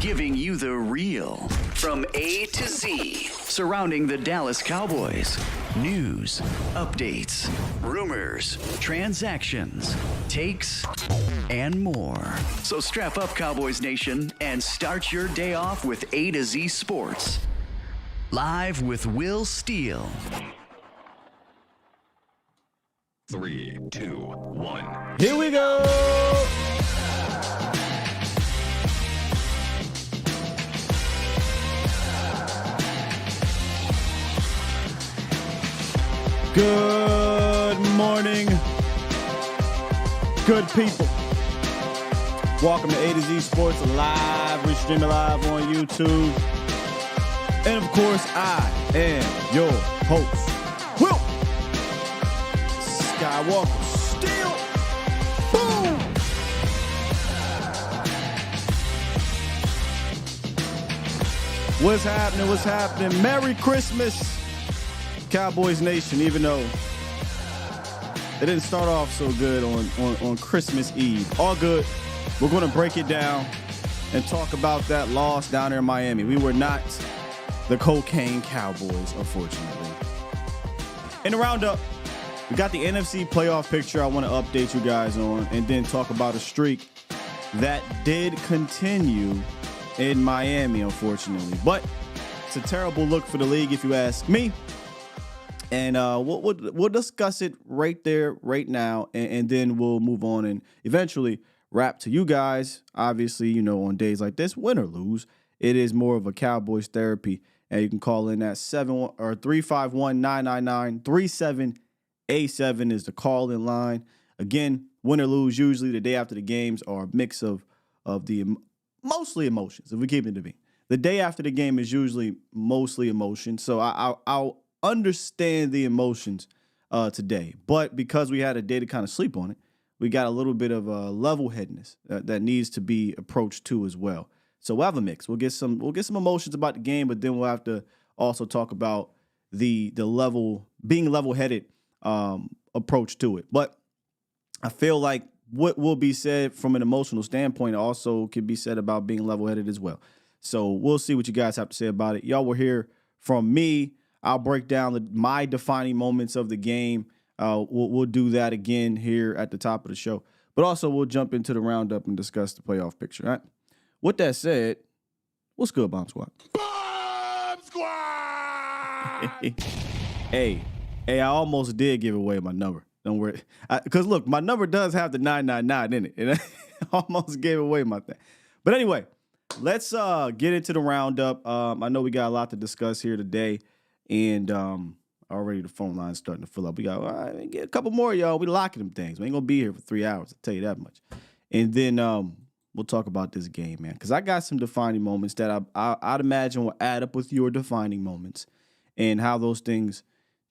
giving you the real from A to Z surrounding the Dallas Cowboys. News, updates, rumors, transactions, takes, and more. So strap up, Cowboys Nation, and start your day off with A to Z Sports. Live with Will Steele. 3, 2, 1. Here we go. Good morning, good people. Welcome to A to Z Sports Live. We're streaming live on YouTube. And of course, I am your host, Will Skywalker. Steele. Boom. What's happening? What's happening? Merry Christmas, Cowboys Nation, even though it didn't start off so good on Christmas Eve. All good. We're going to break it down and talk about that loss down there in Miami. We were not the Cocaine Cowboys, unfortunately. In the roundup, we got the NFC playoff picture I want to update you guys on, and then talk about a streak that did continue in Miami, unfortunately. But it's a terrible look for the league, if you ask me. And we'll discuss it right there, right now, and then we'll move on and eventually wrap to you guys. Obviously, you know, on days like this, win or lose, it is more of a Cowboys therapy. And you can call in at 351-999-3787 is the call-in line. Again, win or lose, usually the day after the games are a mix of the mostly emotions, if we keep it to be. The day after the game is usually mostly emotion, so I'll understand the emotions today. But because we had a day to kind of sleep on it, we got a little bit of a level-headedness that needs to be approached too as well. So we'll have a mix. We'll get some emotions about the game, but then we'll have to also talk about the being level-headed approach to it. But I feel like what will be said from an emotional standpoint also can be said about being level-headed as well. So we'll see what you guys have to say about it. Y'all will hear from me. I'll break down my defining moments of the game. We'll do that again here at the top of the show. But also we'll jump into the roundup and discuss the playoff picture. All right? With that said, what's good, Bomb Squad? Bomb Squad! Hey, I almost did give away my number. Don't worry. Because, look, my number does have the 999 in it. And I almost gave away my thing. But anyway, let's get into the roundup. I know we got a lot to discuss here today. And already the phone line's starting to fill up. We got get a couple more, y'all. We locking them things. We ain't going to be here for 3 hours, I'll tell you that much. And then we'll talk about this game, man, because I got some defining moments that I'd imagine will add up with your defining moments and how those things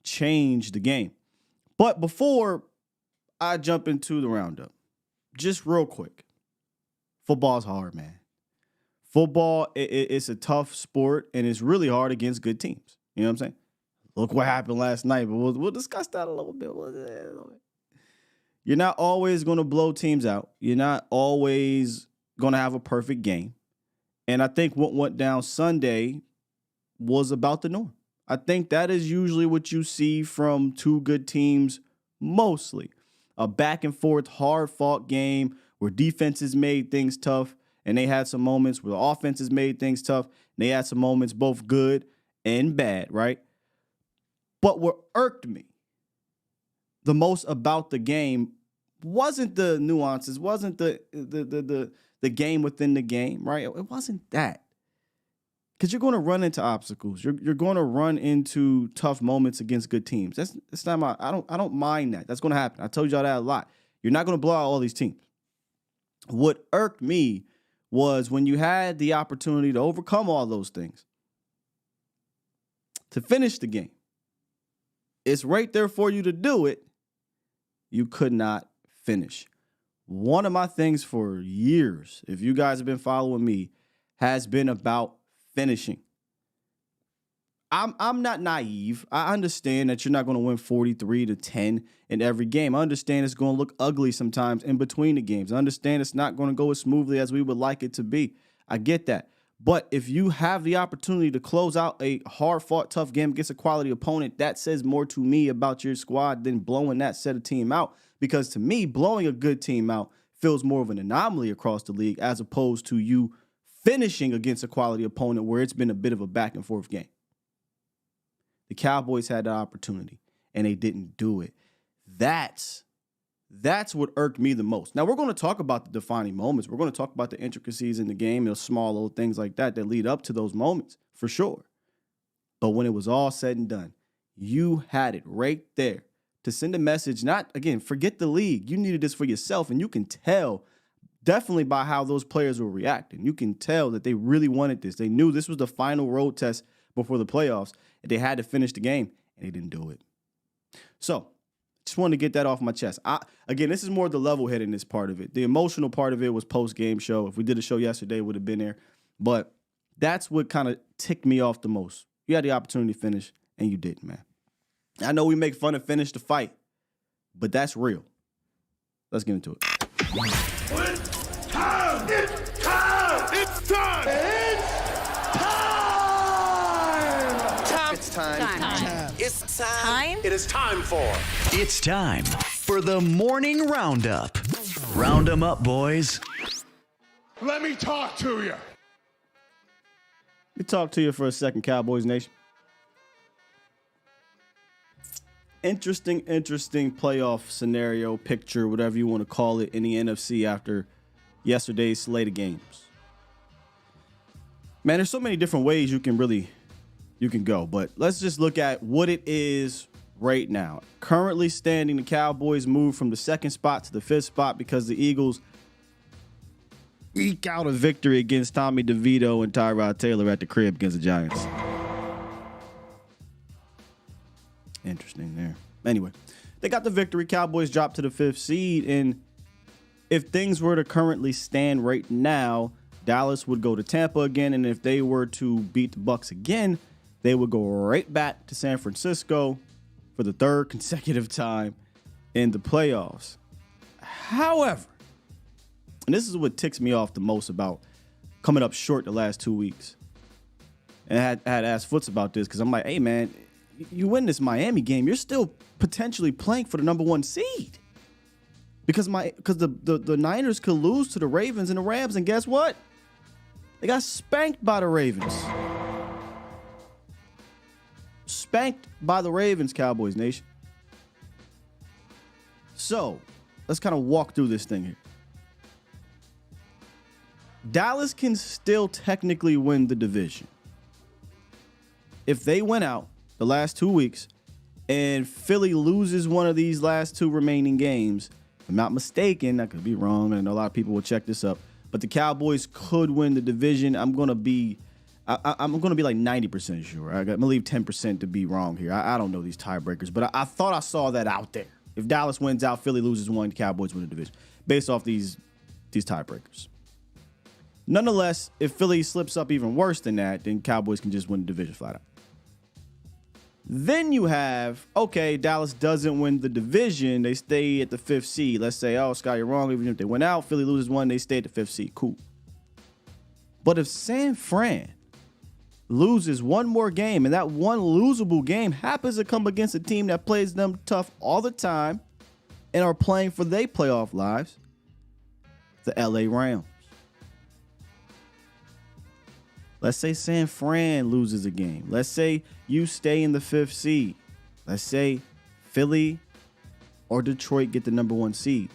change the game. But before I jump into the roundup, just real quick, football's hard, man. Football, it's a tough sport, and it's really hard against good teams. You know what I'm saying? Look what happened last night, but we'll discuss that a little bit. You're not always going to blow teams out. You're not always going to have a perfect game. And I think what went down Sunday was about the norm. I think that is usually what you see from two good teams mostly. A back and forth, hard-fought game where defenses made things tough, and they had some moments where the offenses made things tough, and they had some moments both good and bad, right? But what irked me the most about the game wasn't the nuances, wasn't the game within the game, right? It wasn't that. Because you're going to run into obstacles. You're going to run into tough moments against good teams. That's not I don't mind that. That's going to happen. I told y'all that a lot. You're not going to blow out all these teams. What irked me was when you had the opportunity to overcome all those things, to finish the game. It's right there for you to do it. You could not finish. One of my things for years, if you guys have been following me, has been about finishing. I'm not naive. I understand that you're not going to win 43-10 in every game. I understand it's going to look ugly sometimes in between the games. I understand it's not going to go as smoothly as we would like it to be. I get that. But if you have the opportunity to close out a hard-fought, tough game against a quality opponent, that says more to me about your squad than blowing that set of team out. Because to me, blowing a good team out feels more of an anomaly across the league as opposed to you finishing against a quality opponent where it's been a bit of a back-and-forth game. The Cowboys had the opportunity, and they didn't do it. That's what irked me the most. Now, we're going to talk about the defining moments. We're going to talk about the intricacies in the game, those small little things like that lead up to those moments, for sure. But when it was all said and done, you had it right there to send a message. Not, again, forget the league. You needed this for yourself, and you can tell definitely by how those players were reacting. You can tell that they really wanted this. They knew this was the final road test before the playoffs, and they had to finish the game, and they didn't do it. So, just wanted to get that off my chest. Again, this is more the level-headedness part of it. The emotional part of it was post-game show. If we did a show yesterday, it would have been there. But that's what kind of ticked me off the most. You had the opportunity to finish, and you didn't, man. I know we make fun of finish the fight, but that's real. Let's get into it. It's time! It's time! It's time! It's time! It's time! It is time for. It's time for the morning roundup. Round 'em up, boys. Let me talk to you. Let me talk to you for a second, Cowboys Nation. Interesting playoff scenario, picture, whatever you want to call it, in the NFC after yesterday's slate of games. Man, there's so many different ways you can go, but let's just look at what it is right now. Currently standing, the Cowboys moved from the 2nd spot to the 5th spot because the Eagles eke out a victory against Tommy DeVito and Tyrod Taylor at the crib against the Giants. Interesting there. Anyway, they got the victory. Cowboys dropped to the 5th seed, and if things were to currently stand right now, Dallas would go to Tampa again, and if they were to beat the Bucs again, they would go right back to San Francisco for the 3rd consecutive time in the playoffs. However, and this is what ticks me off the most about coming up short the last 2 weeks, and I had asked Foots about this because I'm like, hey, man, you win this Miami game, you're still potentially playing for the number 1 seed. Because the Niners could lose to the Ravens and the Rams, and guess what? They got spanked by the Ravens. Spanked by the Ravens, Cowboys Nation. So, let's kind of walk through this thing here. Dallas can still technically win the division. If they win out the last 2 weeks and Philly loses one of these last 2 remaining games, if I'm not mistaken, I could be wrong, and I know a lot of people will check this up, but the Cowboys could win the division. I'm going to be like 90% sure. I'm going to leave 10% to be wrong here. I don't know these tiebreakers, but I thought I saw that out there. If Dallas wins out, Philly loses one, the Cowboys win the division, based off these tiebreakers. Nonetheless, if Philly slips up even worse than that, then Cowboys can just win the division flat out. Then you have, okay, Dallas doesn't win the division. They stay at the 5th seed. Let's say, oh, Scott, you're wrong. Even if they went out, Philly loses one, they stay at the 5th seed. Cool. But if San Fran loses one more game, and that one losable game happens to come against a team that plays them tough all the time and are playing for their playoff lives, the LA Rams. Let's say San Fran loses a game. Let's say you stay in the 5th seed. Let's say Philly or Detroit get the number 1 seed.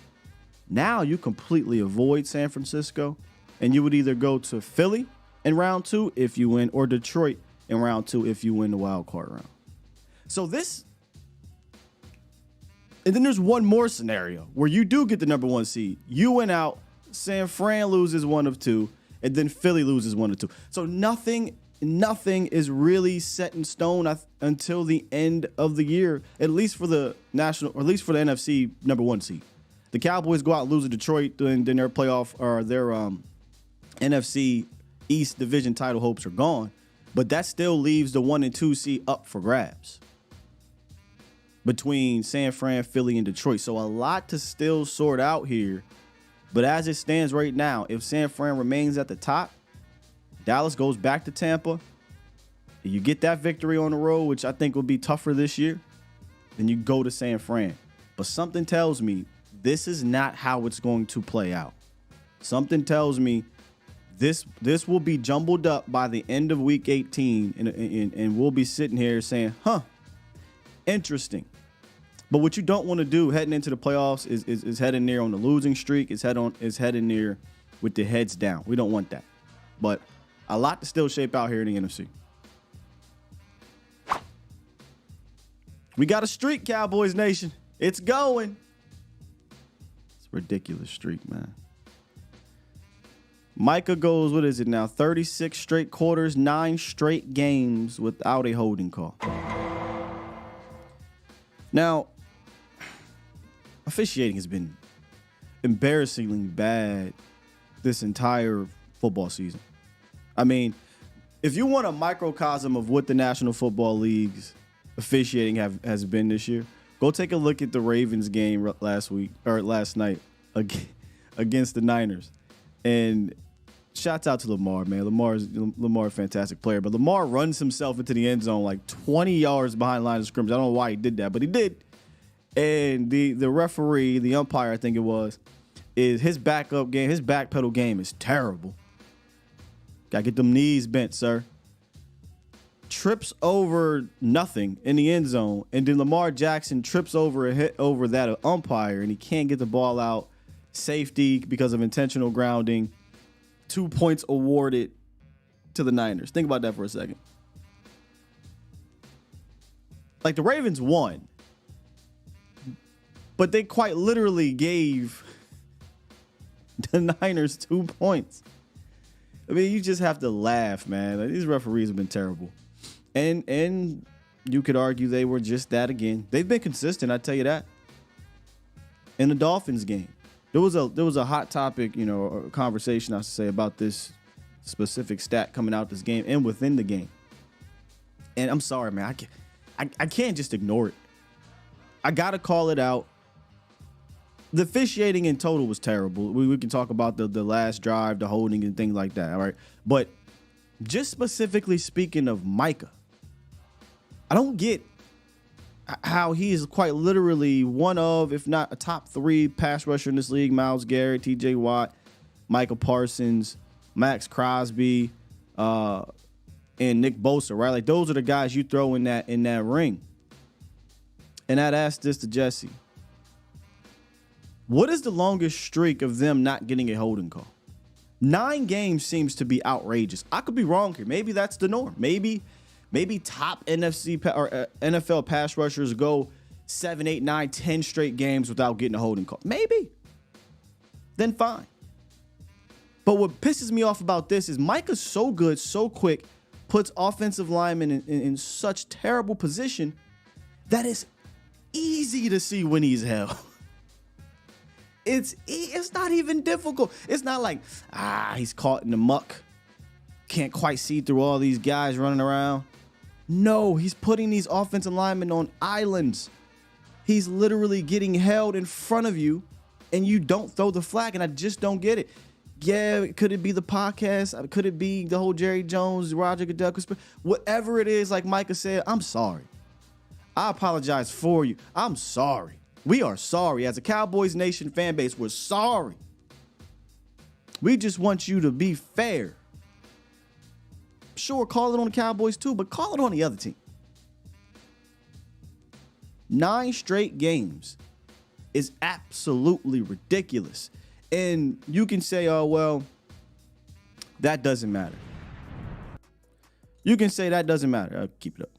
Now you completely avoid San Francisco, and you would either go to Philly in round 2 if you win, or Detroit in round 2 if you win the wild card round. So this, and then there's one more scenario where you do get the number 1 seed. You win out, San Fran loses one of 2, and then Philly loses 1 or 2. So nothing is really set in stone until the end of the year, at least for the national, or at least for the NFC number 1 seed. The Cowboys go out and lose to Detroit, and then their playoff or their NFC East division title hopes are gone. But that still leaves the 1 and 2 seed up for grabs between San Fran, Philly, and Detroit. So a lot to still sort out here. But as it stands right now, if San Fran remains at the top, Dallas goes back to Tampa. You get that victory on the road, which I think will be tougher this year. Then you go to San Fran. But something tells me this is not how it's going to play out. Something tells me this will be jumbled up by the end of week 18, and we'll be sitting here saying, interesting. But what you don't want to do heading into the playoffs is heading there on the losing streak, is heading there with the heads down. We don't want that. But a lot to still shape out here in the NFC. We got a streak, Cowboys Nation. It's going. It's a ridiculous streak, man. Micah goes, what is it now? 36 straight quarters, 9 straight games without a holding call. Now, officiating has been embarrassingly bad this entire football season. I mean, if you want a microcosm of what the National Football League's officiating has been this year, go take a look at the Ravens game last night against the Niners. And shouts out to Lamar, man. Lamar's a fantastic player, but Lamar runs himself into the end zone like 20 yards behind the line of scrimmage. I don't know why he did that, but he did. And the referee, the umpire, I think it was, is his backup game, his backpedal game is terrible. Gotta get them knees bent, sir. Trips over nothing in the end zone, and then Lamar Jackson trips over a hit over that umpire, and he can't get the ball out. Safety because of intentional grounding. 2 points awarded to the Niners. Think about that for a second. Like, the Ravens won, but they quite literally gave the Niners 2 points. I mean, you just have to laugh, man. Like, these referees have been terrible. And you could argue they were just that again. They've been consistent, I tell you that. In the Dolphins game, there was a hot topic, a conversation I should say about this specific stat coming out this game and within the game. And I'm sorry, man, I can't just ignore it. I gotta call it out. The officiating in total was terrible. We can talk about the last drive, the holding, and things like that. All right, but just specifically speaking of Micah, I don't get how he is quite literally one of, if not a top 3 pass rusher in this league. Myles Garrett, T.J. Watt, Michael Parsons, Max Crosby, and Nick Bosa, right? Like, those are the guys you throw in that ring. And I'd ask this to Jesse. What is the longest streak of them not getting a holding call? 9 games seems to be outrageous. I could be wrong here. Maybe that's the norm. Maybe top NFL pass rushers go 7, 8, 9, 10 straight games without getting a holding call. Maybe. Then fine. But what pisses me off about this is Micah's so good, so quick, puts offensive linemen in such terrible position that it's easy to see when he's held. It's not even difficult. It's not like, he's caught in the muck. Can't quite see through all these guys running around. No, he's putting these offensive linemen on islands. He's literally getting held in front of you, and you don't throw the flag, and I just don't get it. Yeah, could it be the podcast? Could it be the whole Jerry Jones, Roger Goodell? Whatever it is, like Micah said, I'm sorry. I apologize for you. I'm sorry. We are sorry. As a Cowboys Nation fan base, we're sorry. We just want you to be fair. Sure, call it on the Cowboys too, but call it on the other team. 9 straight games is absolutely ridiculous. And you can say, oh, well, that doesn't matter. You can say that doesn't matter. I'll keep it up.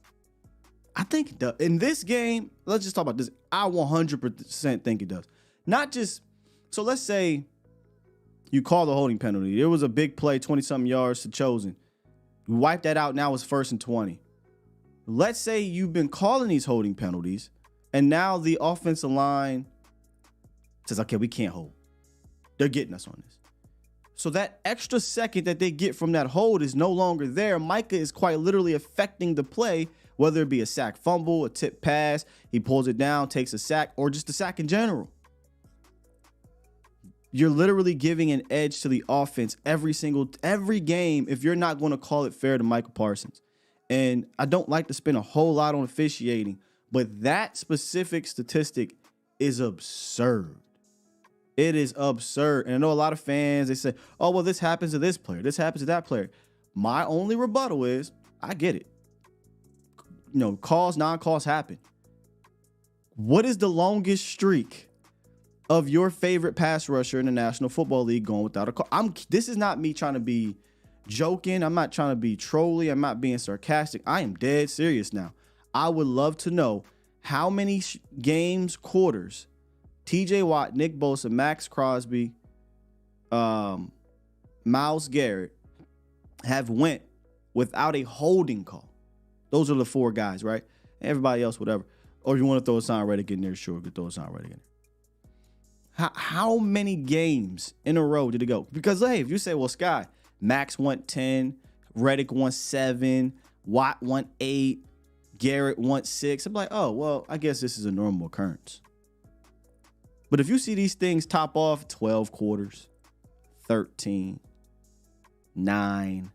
I think it does. In this game, let's just talk about this. I 100% think it does. Not just, so let's say you call the holding penalty. It was a big play, 20-something yards to Chosen. You wipe that out, now it's 1st and 20. Let's say you've been calling these holding penalties, and now the offensive line says, okay, we can't hold. They're getting us on this. So that extra second that they get from that hold is no longer there. Micah is quite literally affecting the play, whether it be a sack fumble, a tip pass, he pulls it down, takes a sack, or just a sack in general. You're literally giving an edge to the offense every game if you're not going to call it fair to Michael Parsons. And I don't like to spend a whole lot on officiating, but that specific statistic is absurd. It is absurd. And I know a lot of fans, they say, oh, well, this happens to this player. This happens to that player. My only rebuttal is, I get it. Calls, non-calls happen. What is the longest streak of your favorite pass rusher in the National Football League going without a call? This is not me trying to be joking. I'm not trying to be trolly. I'm not being sarcastic. I am dead serious now. I would love to know how many games, quarters, TJ Watt, Nick Bosa, Max Crosby, Myles Garrett have went without a holding call. Those are the 4 guys, right? Everybody else, whatever. Or if you want to throw a sign Reddick in there, sure, you can throw a sign Reddick in there. How many games in a row did it go? Because, hey, if you say, well, Sky, Max won 10, Reddick won 7, Watt won 8, Garrett won 6. I'm like, oh, well, I guess this is a normal occurrence. But if you see these things top off 12 quarters, 13, 9,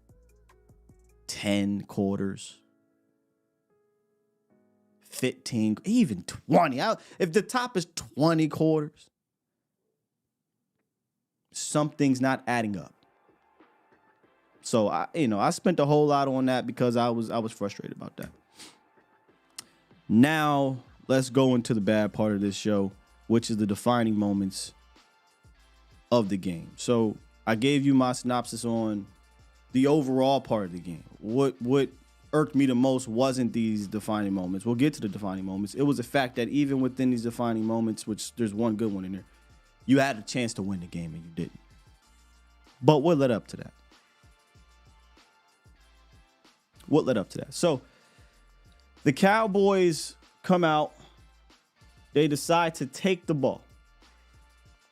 10 quarters, 15, even 20. If the top is 20 quarters, something's not adding up. So I spent a whole lot on that because I was frustrated about that. Now let's go into the bad part of this show, which is the defining moments of the game. So I gave you my synopsis on the overall part of the game. What irked me the most wasn't these defining moments. We'll get to the defining moments. It was the fact that even within these defining moments, which there's one good one in there, you had a chance to win the game and you didn't. But what led up to that? So the Cowboys come out. They decide to take the ball,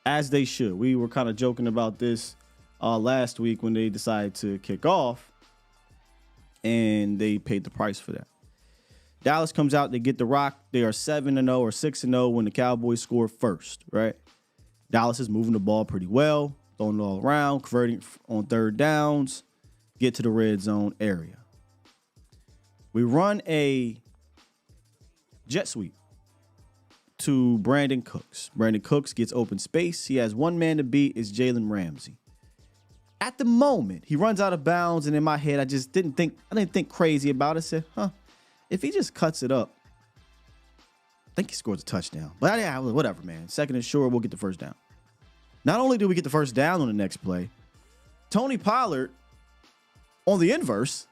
as they should. We were kind of joking about this last week when they decided to kick off, and they paid the price for that. Dallas comes out, they get the rock. They are 7-0 or 6-0 when the Cowboys score first, right? Dallas is moving the ball pretty well, throwing it all around, converting on third downs, get to the red zone area. We run a jet sweep to Brandon Cooks. Brandon Cooks gets open space. He has one man to beat. It's Jalen Ramsey. At the moment, he runs out of bounds, and in my head, I didn't think crazy about it. I said, if he just cuts it up, I think he scores a touchdown. But yeah, whatever, man. Second and short, we'll get the first down. Not only do we get the first down on the next play, Tony Pollard, on the inverse,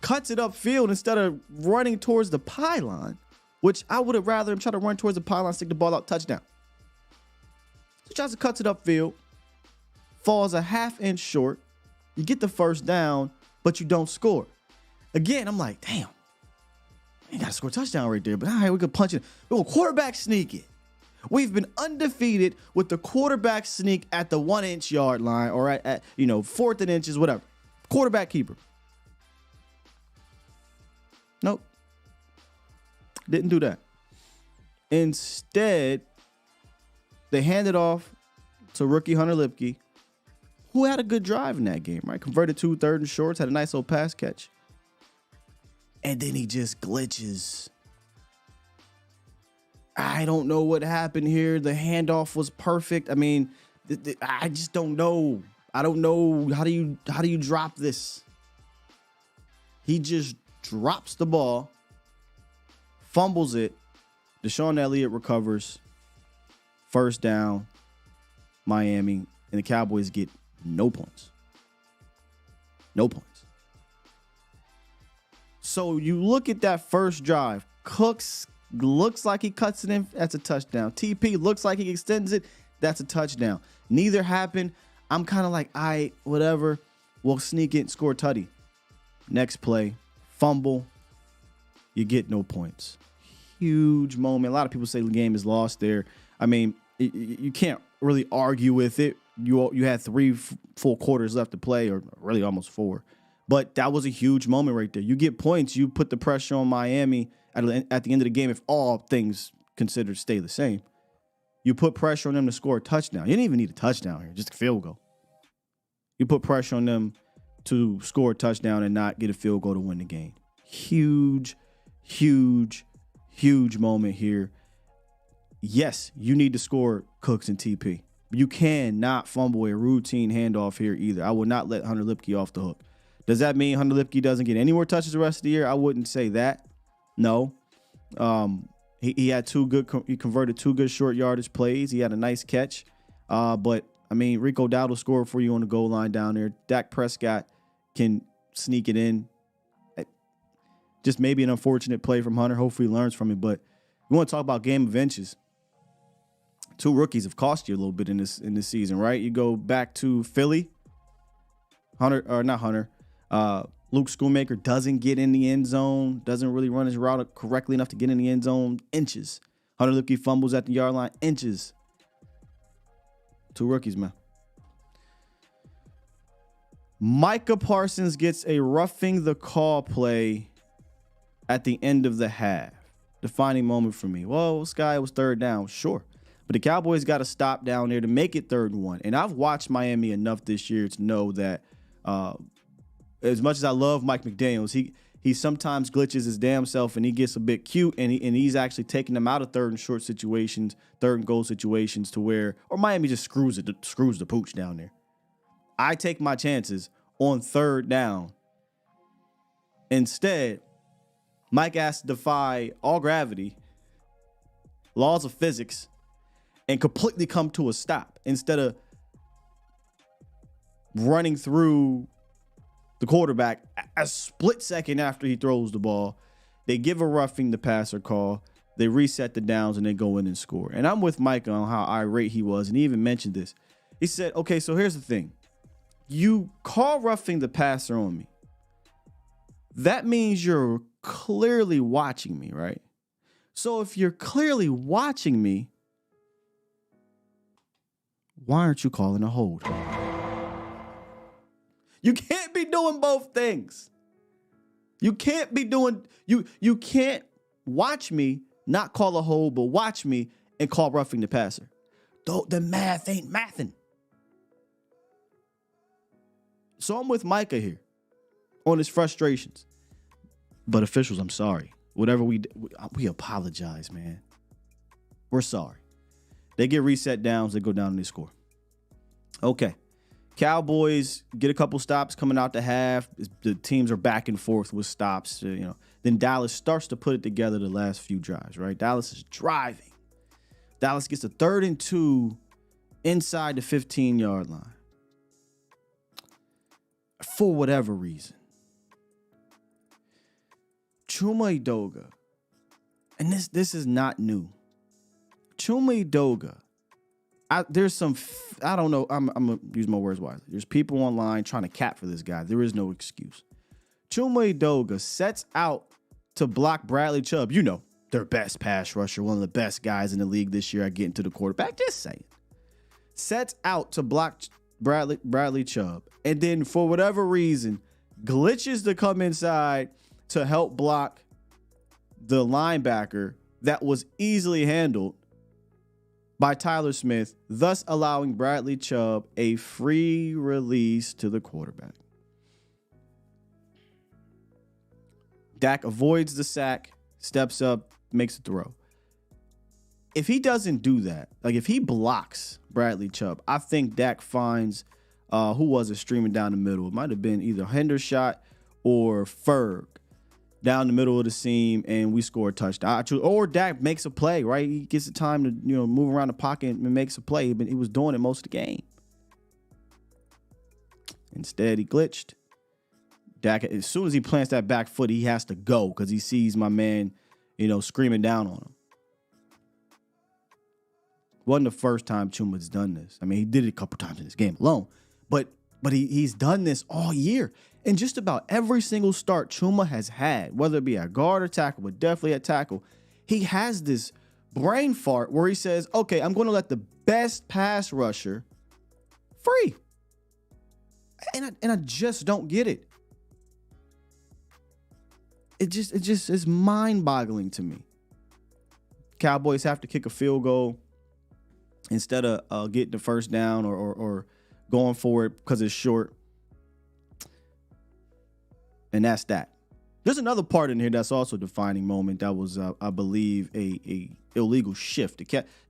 cuts it upfield instead of running towards the pylon, which I would have rather him try to run towards the pylon, stick the ball out, touchdown. So he tries to cut it upfield, falls a half inch short. You get the first down, but you don't score. Again, I'm like, damn, you got to score a touchdown right there. But all right, we could punch it. We're going to quarterback sneak it. We've been undefeated with the quarterback sneak at the 1 inch yard line or at fourth and inches, whatever. Quarterback keeper. Nope. Didn't do that. Instead, they handed off to rookie Hunter Lipke, who had a good drive in that game, right? Converted 2 third and shorts, had a nice little pass catch. And then he just glitches. I don't know what happened here. The handoff was perfect. I mean, I just don't know. I don't know. How do you drop this? He just drops the ball, fumbles it. Deshaun Elliott recovers. First down, Miami, and the Cowboys get no points. No points. So you look at that first drive. Cooks looks like he cuts it in. That's a touchdown. TP looks like he extends it. That's a touchdown. Neither happened. I'm kind of like, whatever. We'll sneak it and score tutty. Next play, fumble. You get no points. Huge moment. A lot of people say the game is lost there. I mean, you can't really argue with it. You had 3 full quarters left to play, or really almost 4. But that was a huge moment right there. You get points. You put the pressure on Miami at the end of the game if all things considered stay the same. You put pressure on them to score a touchdown. You didn't even need a touchdown here, just a field goal. You put pressure on them to score a touchdown and not get a field goal to win the game. Huge, huge, huge moment here. Yes, you need to score Cooks and TP. You cannot fumble a routine handoff here either. I would not let Hunter Lipke off the hook. Does that mean Hunter Lipke doesn't get any more touches the rest of the year? I wouldn't say that. No. He had he converted 2 good short yardage plays. He had a nice catch. But I mean, Rico Dowdle scored for you on the goal line down there. Dak Prescott can sneak it in. Just maybe an unfortunate play from Hunter. Hopefully he learns from it. But we want to talk about game of inches. 2 rookies have cost you a little bit in this season, right? You go back to Philly. Luke Schoonmaker doesn't get in the end zone, doesn't really run his route correctly enough to get in the end zone. Inches. Hunter Lipke fumbles at the yard line. Inches. 2 rookies, man. Micah Parsons gets a roughing the call play at the end of the half. Defining moment for me. Well, Sky was 3rd down. Sure. But the Cowboys got to stop down there to make it 3rd and 1. And I've watched Miami enough this year to know that as much as I love Mike McDaniels, he sometimes glitches his damn self and he gets a bit cute and he's actually taking them out of 3rd and short situations, 3rd and goal situations to where, or Miami just screws the pooch down there. I take my chances on 3rd down. Instead, Mike has to defy all gravity, laws of physics, and completely come to a stop instead of running through the quarterback a split second after he throws the ball. They give a roughing the passer call. They reset the downs and they go in and score. And I'm with Mike on how irate he was. And he even mentioned this. He said, okay, so here's the thing. You call roughing the passer on me. That means you're clearly watching me, right? So if you're clearly watching me, why aren't you calling a hold? You can't be doing both things. You can't be doing, you can't watch me, not call a hold, but watch me and call roughing the passer. Though the math ain't mathing. So I'm with Micah here on his frustrations. But officials, I'm sorry. Whatever we apologize, man. We're sorry. They get reset downs. They go down and they score. Okay. Cowboys get a couple stops coming out the half. The teams are back and forth with stops. Then Dallas starts to put it together the last few drives, right? Dallas is driving. Dallas gets a 3rd and 2 inside the 15-yard line. For whatever reason. Chuma Edoga, and this is not new. Chuma Edoga, there's some, I don't know, I'm going to use my words wisely. There's people online trying to cap for this guy. There is no excuse. Chuma Edoga sets out to block Bradley Chubb. You know, their best pass rusher, one of the best guys in the league this year at getting to the quarterback. Just saying. Sets out to block Bradley Chubb. And then for whatever reason, glitches to come inside to help block the linebacker that was easily handled by Tyler Smith, thus allowing Bradley Chubb a free release to the quarterback. Dak avoids the sack, steps up, makes a throw. If he doesn't do that, like if he blocks Bradley Chubb, I think Dak finds, who was it streaming down the middle? It might have been either Hendershot or Ferg down the middle of the seam, and we score a touchdown. Or Dak makes a play, right? He gets the time to move around the pocket and makes a play. But he was doing it most of the game. Instead, he glitched. Dak, as soon as he plants that back foot, he has to go because he sees my man, screaming down on him. Wasn't the first time Chuma's done this. I mean, he did it a couple times in this game alone, but he's done this all year. And just about every single start Chuma has had, whether it be at guard or tackle, but definitely at tackle, he has this brain fart where he says, okay, I'm going to let the best pass rusher free. And I just don't get it. It just is mind-boggling to me. Cowboys have to kick a field goal. instead of getting the first down or going for it because it's short. And that's that. There's another part in here that's also a defining moment. That was, I believe, a illegal shift.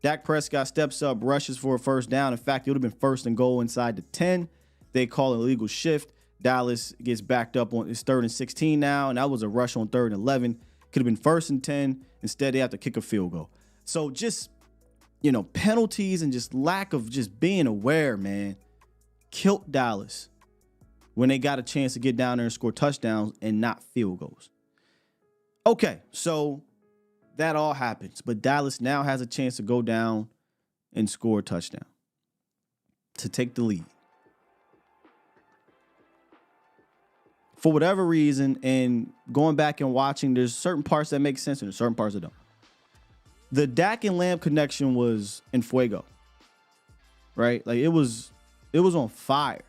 Dak Prescott steps up, rushes for a first down. In fact, it would have been first and goal inside the 10. They call it illegal shift. Dallas gets backed up on it's 3rd and 16 now, and that was a rush on 3rd and 11. Could have been 1st and 10. Instead, they have to kick a field goal. So just, penalties and just lack of just being aware, man, killed Dallas when they got a chance to get down there and score touchdowns and not field goals. Okay, so that all happens, but Dallas now has a chance to go down and score a touchdown to take the lead. For whatever reason, and going back and watching, there's certain parts that make sense and there's certain parts that don't. The Dak and Lamb connection was in fuego, right? Like it was on fire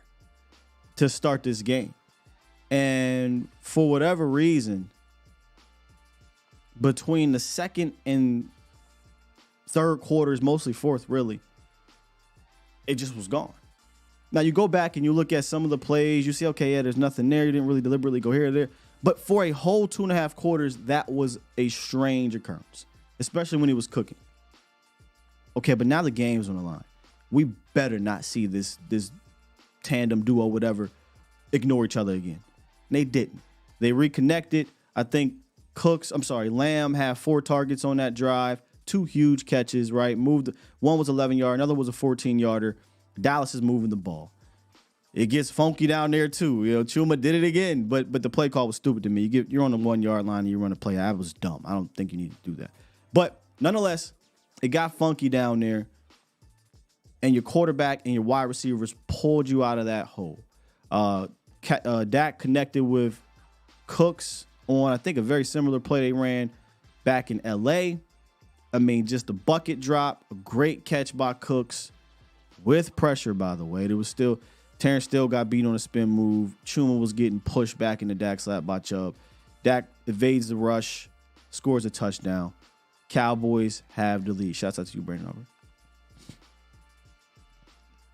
to start this game. And for whatever reason, between the second and third quarters, mostly fourth, really, it just was gone. Now, you go back and you look at some of the plays, you see, okay, yeah, there's nothing there. You didn't really deliberately go here or there. But for a whole 2.5 quarters, that was a strange occurrence, especially when he was cooking. Okay, but now the game's on the line. We better not see this tandem, duo, whatever, ignore each other again. And they didn't. They reconnected. I think Lamb had 4 targets on that drive, 2 huge catches, right? One was 11-yard, another was a 14-yarder. Dallas is moving the ball. It gets funky down there too. Chuma did it again, but the play call was stupid to me. You're on the 1-yard line and you run a play. That was dumb. I don't think you need to do that. But nonetheless, it got funky down there, and your quarterback and your wide receivers pulled you out of that hole. Dak connected with Cooks on, I think, a very similar play they ran back in L.A. I mean, just a bucket drop, a great catch by Cooks. With pressure, by the way. Terrence still got beat on a spin move. Chuma was getting pushed back into Dak's lap by Chubb. Dak evades the rush, scores a touchdown. Cowboys have the lead. Shouts out to you, Brandon Over.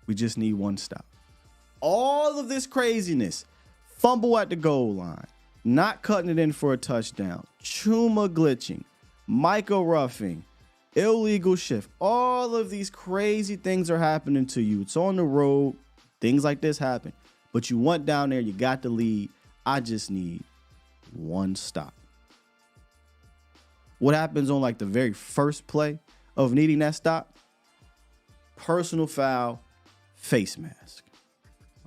We just need one stop. All of this craziness, fumble at the goal line, not cutting it in for a touchdown, Chuma glitching, Michael roughing, illegal shift. All of these crazy things are happening to you. It's on the road. Things like this happen. But you went down there. You got the lead. I just need one stop. What happens on like the very first play of needing that stop? Personal foul, face mask.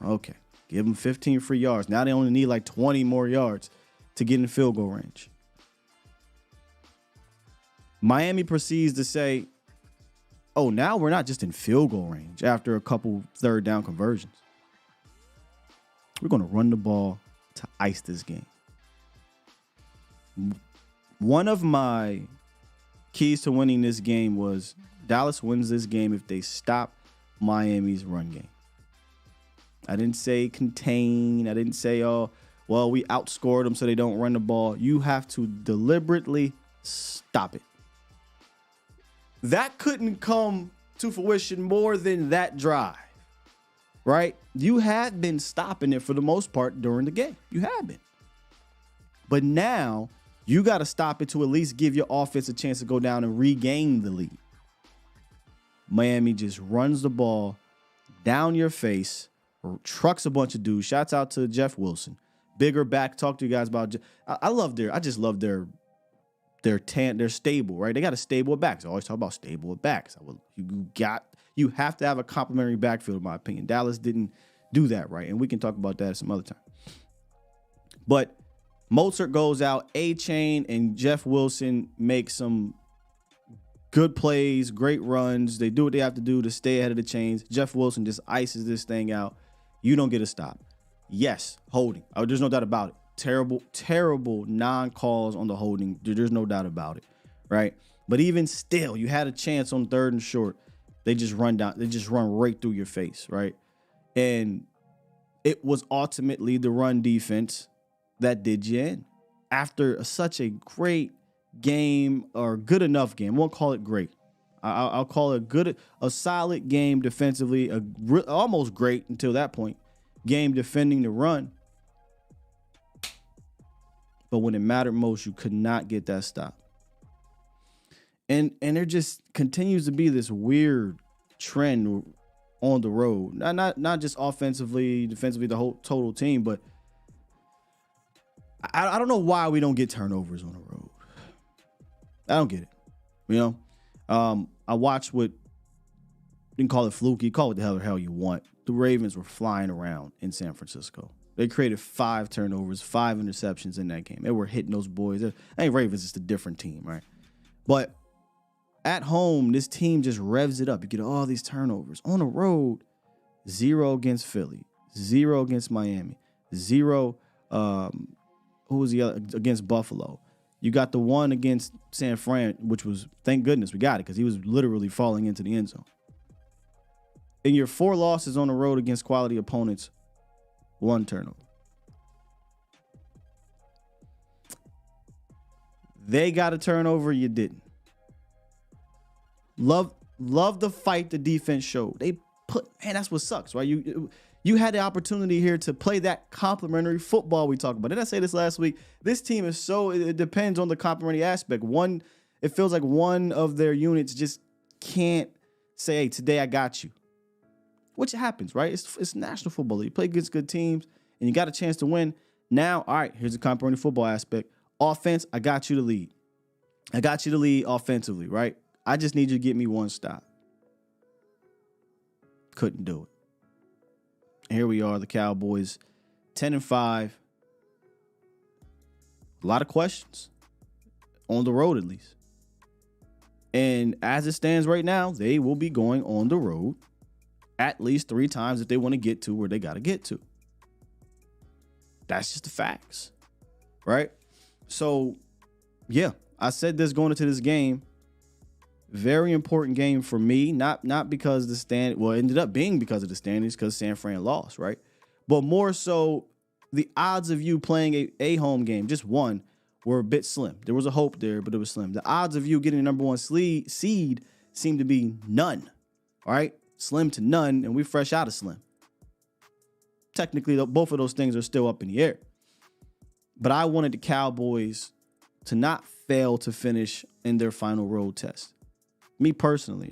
Okay. Give them 15 free yards. Now they only need like 20 more yards to get in field goal range. Miami proceeds to say, oh, now we're not just in field goal range after a couple third down conversions. We're going to run the ball to ice this game. One of my keys to winning this game was Dallas wins this game if they stop Miami's run game. I didn't say contain. I didn't say, oh, well, we outscored them so they don't run the ball. You have to deliberately stop it. That couldn't come to fruition more than that drive, right? You had been stopping it for the most part during the game. You have been. But now you got to stop it to at least give your offense a chance to go down and regain the lead. Miami just runs the ball down your face, trucks a bunch of dudes. Shouts out to Jeff Wilson. Bigger back. Talk to you guys about. I just love their stable, right? They got a stable of backs. I always talk about stable of backs. You have to have a complimentary backfield, in my opinion. Dallas didn't do that right, and we can talk about that at some other time. But Mozart goes out, A-Chain and Jeff Wilson make some good plays, great runs. They do what they have to do to stay ahead of the chains. Jeff Wilson just ices this thing out. You don't get a stop. Yes, holding. There's no doubt about it. Terrible non-calls on the holding. There's no doubt about it, right? But even still, you had a chance on 3rd and short. They just run down. They just run right through your face, right? And it was ultimately the run defense that did you in. After such a great game or good enough game, I won't call it great. I'll call it a solid game defensively, almost great until that point. Game defending the run. But when it mattered most, you could not get that stop. And there just continues to be this weird trend on the road. Not just offensively, defensively, the whole total team, but I don't know why we don't get turnovers on the road. I don't get it. You know, I watched what, you can call it fluky, call it the hell you want. The Ravens were flying around in San Francisco. They created 5 turnovers, 5 interceptions in that game. They were hitting those boys. Ravens is a different team, right? But at home, this team just revs it up. You get all these turnovers. On the road, 0 against Philly, 0 against Miami, 0 who was the other against Buffalo. You got the one against San Fran, which was, thank goodness we got it, because he was literally falling into the end zone. In your 4 losses on the road against quality opponents, 1 turnover. They got a turnover, you didn't. Love the fight the defense showed. That's what sucks, right? You had the opportunity here to play that complementary football we talked about. Didn't I say this last week? This team is it depends on the complementary aspect. It feels like one of their units just can't say, hey, today I got you. Which happens, right? It's National Football League. You play against good teams, and you got a chance to win. Now, all right, here's the complementary football aspect. Offense, I got you to lead. I got you to lead offensively, right? I just need you to get me 1 stop. Couldn't do it. Here we are, the Cowboys, 10-5. A lot of questions on the road, at least. And as it stands right now, they will be going on the road at least 3 times if they want to get to where they got to get to. That's just the facts, right? So, yeah, I said this going into this game. Very important game for me, not because the stand, well, it ended up being because of the standings, because San Fran lost, right? But more so, the odds of you playing a home game, just one, were a bit slim. There was a hope there, but it was slim. The odds of you getting the number 1 seed seemed to be none, all right? Slim to none, and we're fresh out of slim. Technically, both of those things are still up in the air. But I wanted the Cowboys to not fail to finish in their final road test. Me personally,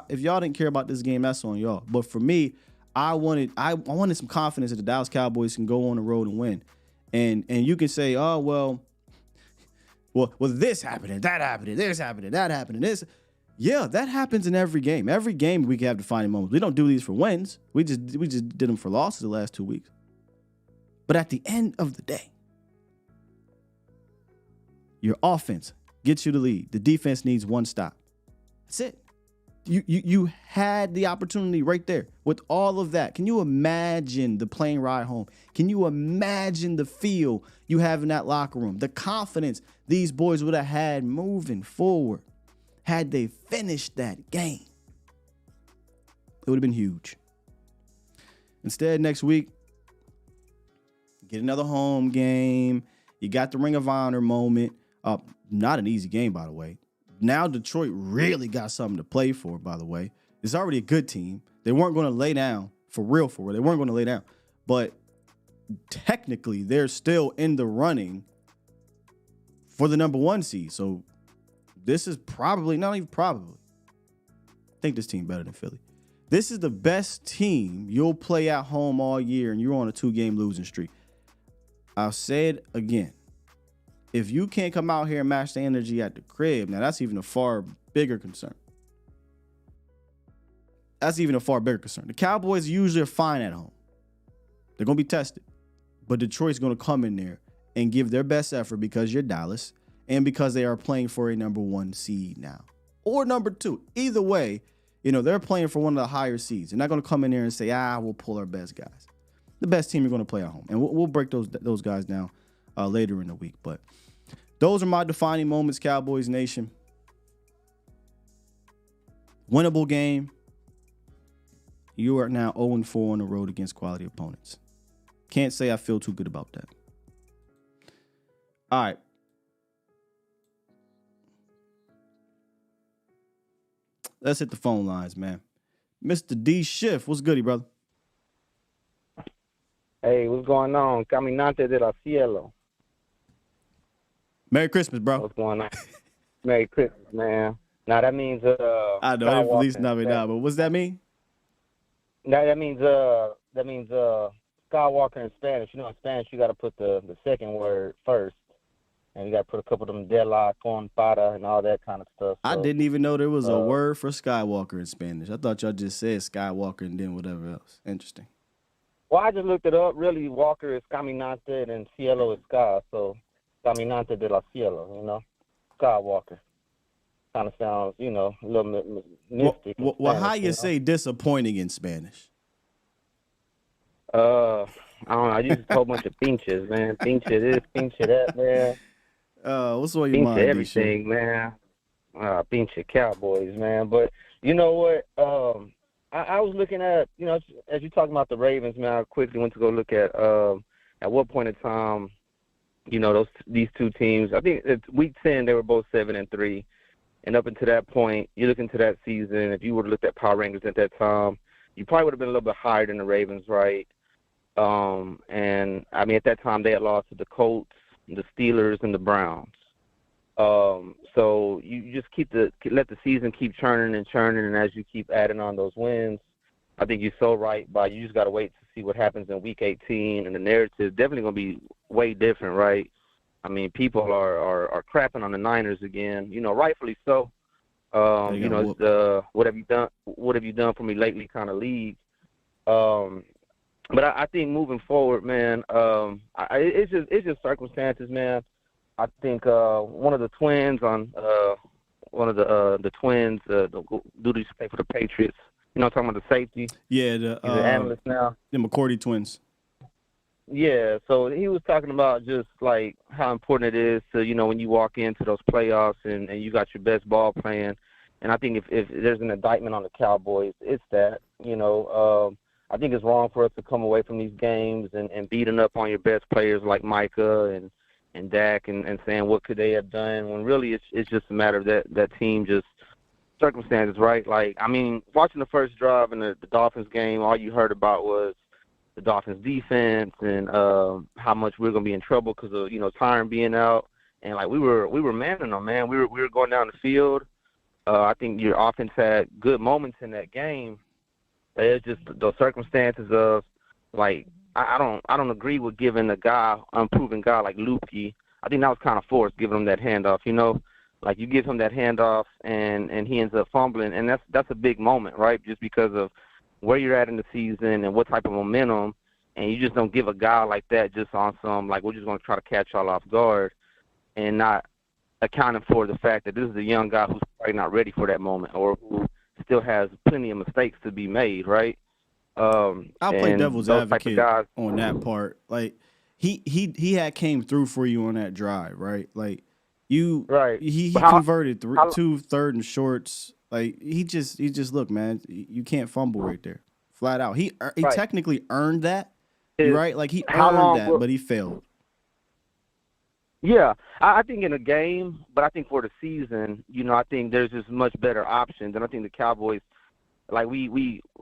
if y'all didn't care about this game, that's on y'all. But for me, I wanted some confidence that the Dallas Cowboys can go on the road and win. And you can say, oh, well, this happened, that happened, this happened, that happened, this. Yeah, that happens in every game. Every game we can have defining moments. We don't do these for wins. We just did them for losses the last 2 weeks. But at the end of the day, your offense gets you the lead. The defense needs 1 stop. That's it. You had the opportunity right there with all of that. Can you imagine the plane ride home? Can you imagine the feel you have in that locker room? The confidence these boys would have had moving forward had they finished that game. It would have been huge. Instead, next week, get another home game. You got the Ring of Honor moment. Not an easy game, by the way. Now Detroit really got something to play for, by the way. It's already a good team. They weren't going to lay down, for real. They weren't going to lay down. But technically, they're still in the running for the number 1 seed. So this is probably, not even probably, I think this team better than Philly. This is the best team you'll play at home all year, and you're on a 2-game losing streak. I'll say it again. If you can't come out here and match the energy at the crib, now that's even a far bigger concern. The Cowboys usually are fine at home. They're going to be tested. But Detroit's going to come in there and give their best effort because you're Dallas and because they are playing for a number 1 seed now. Or number 2. Either way, they're playing for one of the higher seeds. They're not going to come in there and say, we'll pull our best guys. The best team you're going to play at home. And we'll break those guys down later in the week. But those are my defining moments, Cowboys Nation. Winnable game. You are now 0-4 on the road against quality opponents. Can't say I feel too good about that. All right. Let's hit the phone lines, man. Mr. D Schiff, what's goody, brother? Hey, what's going on? Caminante de la Cielo. Merry Christmas, bro. What's going on? Merry Christmas, man. Now that means I know, Skywalker Feliz in Navidad, Spanish. but what's that mean? That means Skywalker in Spanish. You know, in Spanish you got to put the second word first, and you got to put a couple of them de la con para and all that kind of stuff. So, I didn't even know there was a word for Skywalker in Spanish. I thought y'all just said Skywalker and then whatever else. Interesting. Well, I just looked it up. Really, Walker is Caminante and Cielo is Sky. So, Caminante de la Cielo, you know, Skywalker. Kind of sounds, you know, a little mystic. Well, how Spanish, you say disappointing in Spanish? I don't know. I use a whole bunch of pinches, man. Pinche this, pinche that, man. What's on your Pinche mind, everything, man. Pinche Cowboys, man. But you know what? I was looking at, you know, as you're talking about the Ravens, man, I quickly went to go look at what point in time, you know, these two teams. I think it's week 10, they were both 7-3. And up until that point, you look into that season, if you would have looked at power rankings at that time, you probably would have been a little bit higher than the Ravens, right? And, I mean, at that time, they had lost to the Colts, the Steelers, and the Browns. So you just let the season keep churning and churning, and as you keep adding on those wins, I think you're so right, but you just got to wait to see what happens in Week 18, and the narrative is definitely going to be way different, right? I mean, people are crapping on the Niners again, you know, rightfully so. You know, it's the what have you done for me lately kind of league. But I think moving forward, man, it's just circumstances, man. I think one of the twins the duties play for the Patriots. You know, I'm talking about the safety. Yeah, he's an analyst now. The McCourty twins. Yeah, so he was talking about just like how important it is to, you know, when you walk into those playoffs and you got your best ball playing. And I think if there's an indictment on the Cowboys, it's that, you know. I think it's wrong for us to come away from these games and beating up on your best players like Micah and Dak and saying what could they have done when really it's just a matter of that team just circumstances, right? Like, I mean, watching the first drive in the Dolphins game, all you heard about was the Dolphins defense and how much we're going to be in trouble because of, you know, Tyron being out. And, like, we were manning them, man. We were going down the field. I think your offense had good moments in that game. It's just those circumstances of, like, I don't agree with giving a guy, unproven guy like Lupke. I think that was kind of forced, giving him that handoff, you know? Like, you give him that handoff and he ends up fumbling, and that's a big moment, right? Just because of where you're at in the season and what type of momentum, and you just don't give a guy like that just on some, like, we're just going to try to catch y'all off guard and not accounting for the fact that this is a young guy who's probably not ready for that moment or who still has plenty of mistakes to be made, right? I'll play devil's advocate on that part. Like, he had came through for you on that drive, right? Like, he converted two third and shorts. Like, he just look, man, you can't fumble right there, flat out. He technically earned that, right? Like, he earned that, but he failed. Yeah, I think in a game, but I think for the season, you know, I think there's just much better options, and I think the Cowboys, like we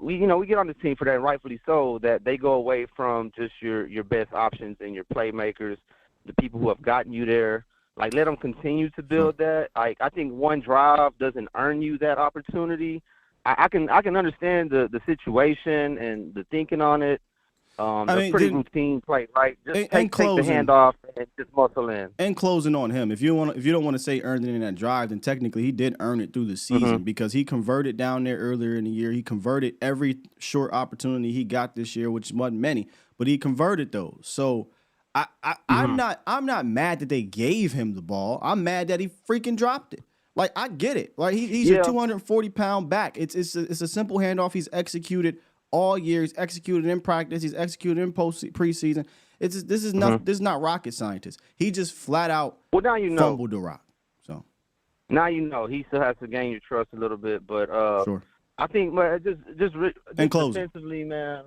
you know, we get on the team for that, and rightfully so, that they go away from just your best options and your playmakers, the people who have gotten you there. Like, let them continue to build that. Like, I think one drive doesn't earn you that opportunity. I can understand the situation and the thinking on it. Pretty routine play, right? Just take the handoff and just muscle in. And closing on him. If you don't want to say earned it in that drive, then technically he did earn it through the season because he converted down there earlier in the year. He converted every short opportunity he got this year, which wasn't many, but he converted those. So I'm not mad that they gave him the ball. I'm mad that he freaking dropped it. Like, I get it. Like, he's a 240-pound back. It's a simple handoff. He's executed all year. He's executed in practice. He's executed in preseason. This is not rocket scientist. He just flat out fumbled the rock. So now you know he still has to gain your trust a little bit, but sure. I think just defensively, man.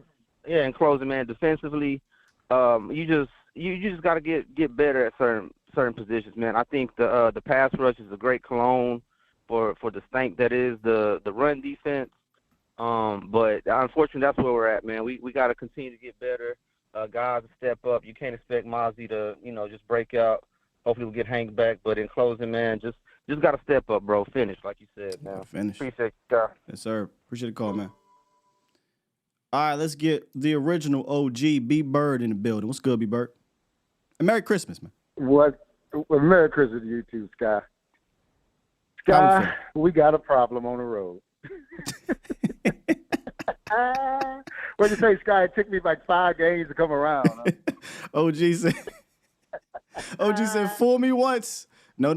Yeah, in closing, man. Defensively, you just got to get better at certain positions, man. I think the pass rush is a great cologne for the stank that is the run defense. But unfortunately, that's where we're at, man. We got to continue to get better. Guys step up. You can't expect Mozzie to, just break out. Hopefully we'll get Hank back. But in closing, man, just got to step up, bro. Finish, like you said, man. Finish. Appreciate you, guys. Yes, sir. Appreciate the call, man. All right, let's get the original OG, B Bird, in the building. What's good, B Bird? And Merry Christmas, man. Well, Merry Christmas to you too, Sky. Sky, we got a problem on the road. What you say, Sky? It took me like 5 games to come around. Huh? OG said, fool me once. No.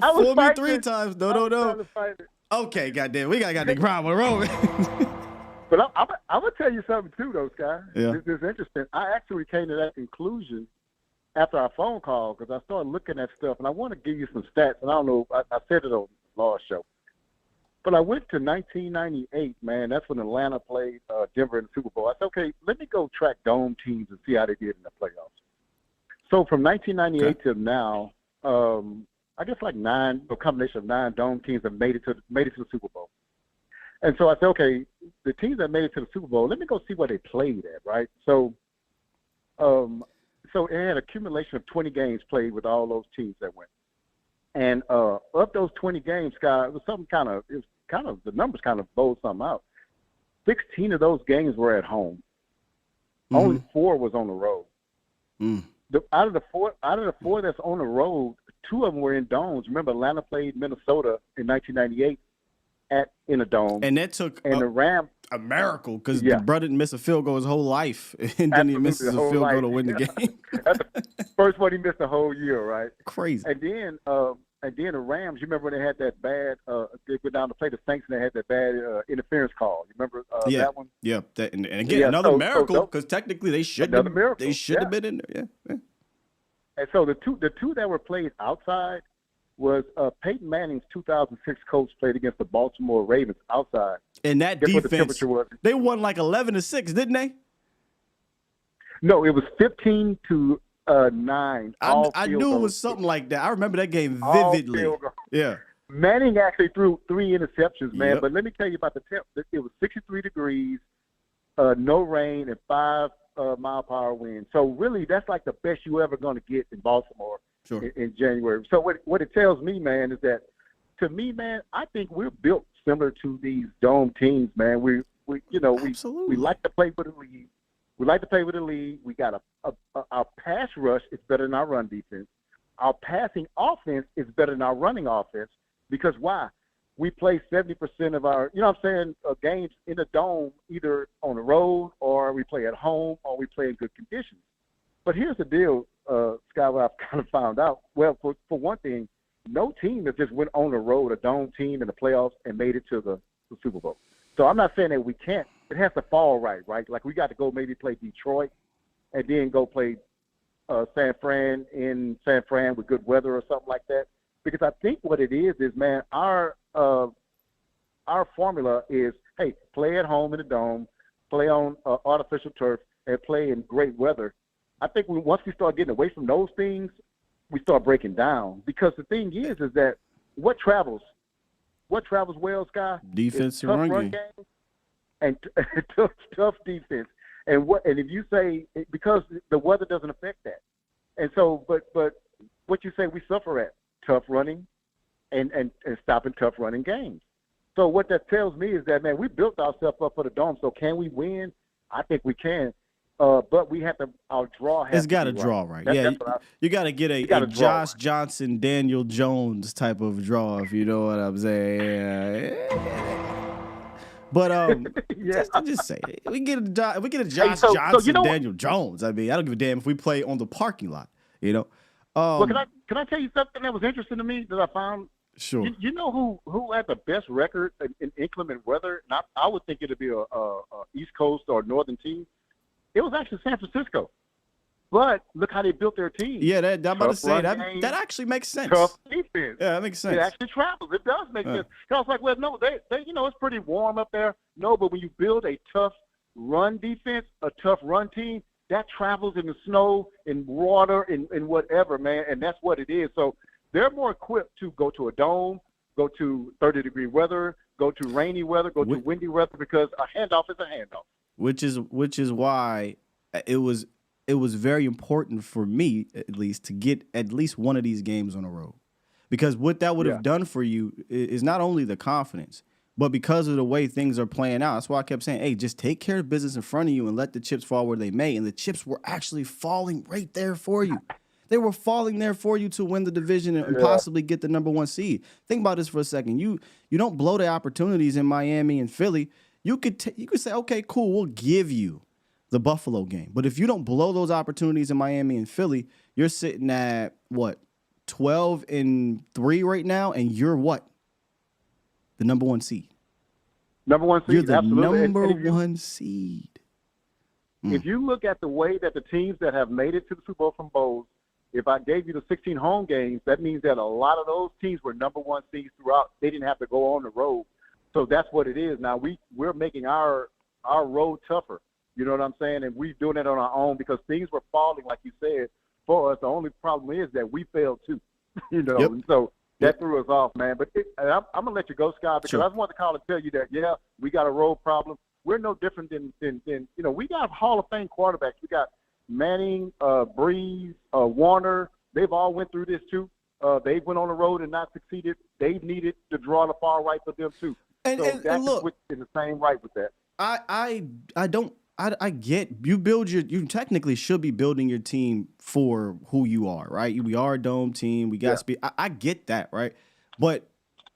Fool me 3 times. No. Okay, goddamn. We got the ground on the road. But I'm going to tell you something, too, though, Sky. Yeah. This is interesting. I actually came to that conclusion after our phone call because I started looking at stuff, and I want to give you some stats. And I don't know, I said it on the last show. But I went to 1998, man. That's when Atlanta played Denver in the Super Bowl. I said, okay, let me go track dome teams and see how they did in the playoffs. So from 1998 to now, I guess like a combination of 9 dome teams have made it to the Super Bowl. And so I said, okay, the teams that made it to the Super Bowl, let me go see where they played at, right? So it had an accumulation of 20 games played with all those teams that went. And of those 20 games, Scott, it was the numbers kind of bowled something out. 16 of those games were at home. Mm-hmm. Only 4 was on the road. Mm. Out of the four that's on the road, 2 of them were in domes. Remember, Atlanta played Minnesota in 1998 in a dome. And that took the Rams a miracle because the brother didn't miss a field goal his whole life. And then he misses a field goal to win the game. That's the first one he missed the whole year, right? Crazy. And then the Rams, you remember when they had that bad they went down to play the Saints and they had that bad interference call. You remember that one? Yeah. And again, another miracle because technically they should have been in there. Yeah. And so the two that were played outside was Peyton Manning's 2006 coach played against the Baltimore Ravens outside. And that Guess defense, what the temperature was? They won like 11-6, didn't they? No, it was 15-9. I knew it was something like that. I remember that game vividly. Yeah. Manning actually threw 3 interceptions, man. Yep. But let me tell you about the temp. It was 63 degrees, no rain, and 5 mile per hour wind. So really, that's like the best you ever going to get in Baltimore. Sure. In January. So what it tells me, man, is that to me, man, I think we're built similar to these dome teams, man. We like to play with the lead. We like to play with the lead. We got our pass rush is better than our run defense. Our passing offense is better than our running offense because why? We play 70% of our, games in the dome either on the road or we play at home or we play in good conditions. But here's the deal, Scott, what I've kind of found out. Well, for one thing, no team has just went on the road, a dome team in the playoffs, and made it to the Super Bowl. So I'm not saying that we can't. It has to fall right? Like we got to go maybe play Detroit and then go play San Fran in San Fran with good weather or something like that. Because I think what it is, man, our formula is, hey, play at home in the dome, play on artificial turf, and play in great weather. I think once we start getting away from those things, we start breaking down. Because the thing is that what travels well, Sky? Defense and run game. And tough defense. And if you say because the weather doesn't affect that. And so, but what you say we suffer at tough running and stopping tough running games. So what that tells me is that, man, we built ourselves up for the dome. So can we win? I think we can. But we have to. Our draw has. It's got to draw right. You got to get a Josh Johnson, Daniel Jones type of draw, if you know what I'm saying. But just say we get a Josh Johnson, Daniel Jones. I mean, I don't give a damn if we play on the parking lot. Well, can I tell you something that was interesting to me that I found? Sure. You know who had the best record in inclement weather? And I would think it'd be a East Coast or Northern team. It was actually San Francisco. But look how they built their team. Yeah, I'm about to say that actually makes sense. Tough defense. Yeah, that makes sense. It actually travels. It does make sense. I was like, well, no, they it's pretty warm up there. No, but when you build a tough run defense, a tough run team, that travels in the snow, in water, in whatever, man, and that's what it is. So they're more equipped to go to a dome, go to 30-degree weather, go to rainy weather, go to windy weather, because a handoff is a handoff. Which is why it was very important for me, at least, to get at least one of these games on the road. Because what that would have done for you is not only the confidence, but because of the way things are playing out. That's why I kept saying, hey, just take care of business in front of you and let the chips fall where they may. And the chips were actually falling right there for you. They were falling there for you to win the division and possibly get the number 1 seed. Think about this for a second. You don't blow the opportunities in Miami and Philly. You could say, okay, cool, we'll give you the Buffalo game. But if you don't blow those opportunities in Miami and Philly, you're sitting at, what, 12-3 right now, and you're what? The number 1 seed. Number 1 seed, you're the absolutely. number 1 seed. If you look at the way that the teams that have made it to the Super Bowl from bowls, if I gave you the 16 home games, that means that a lot of those teams were number 1 seeds throughout. They didn't have to go on the road. So that's what it is. Now we're making our road tougher. You know what I'm saying? And we're doing it on our own because things were falling, like you said, for us. The only problem is that we failed too. You know, and so that threw us off, man. But I'm gonna let you go, Scott, because I just want to call and tell you that we got a road problem. We're no different than we got Hall of Fame quarterbacks. We got Manning, Breeze, Warner. They've all went through this too. They went on the road and not succeeded. They needed to draw the far right for them too. And look, in the same right with that. I get you technically should be building your team for who you are, right? We are a dome team. We got speed. I get that, right? But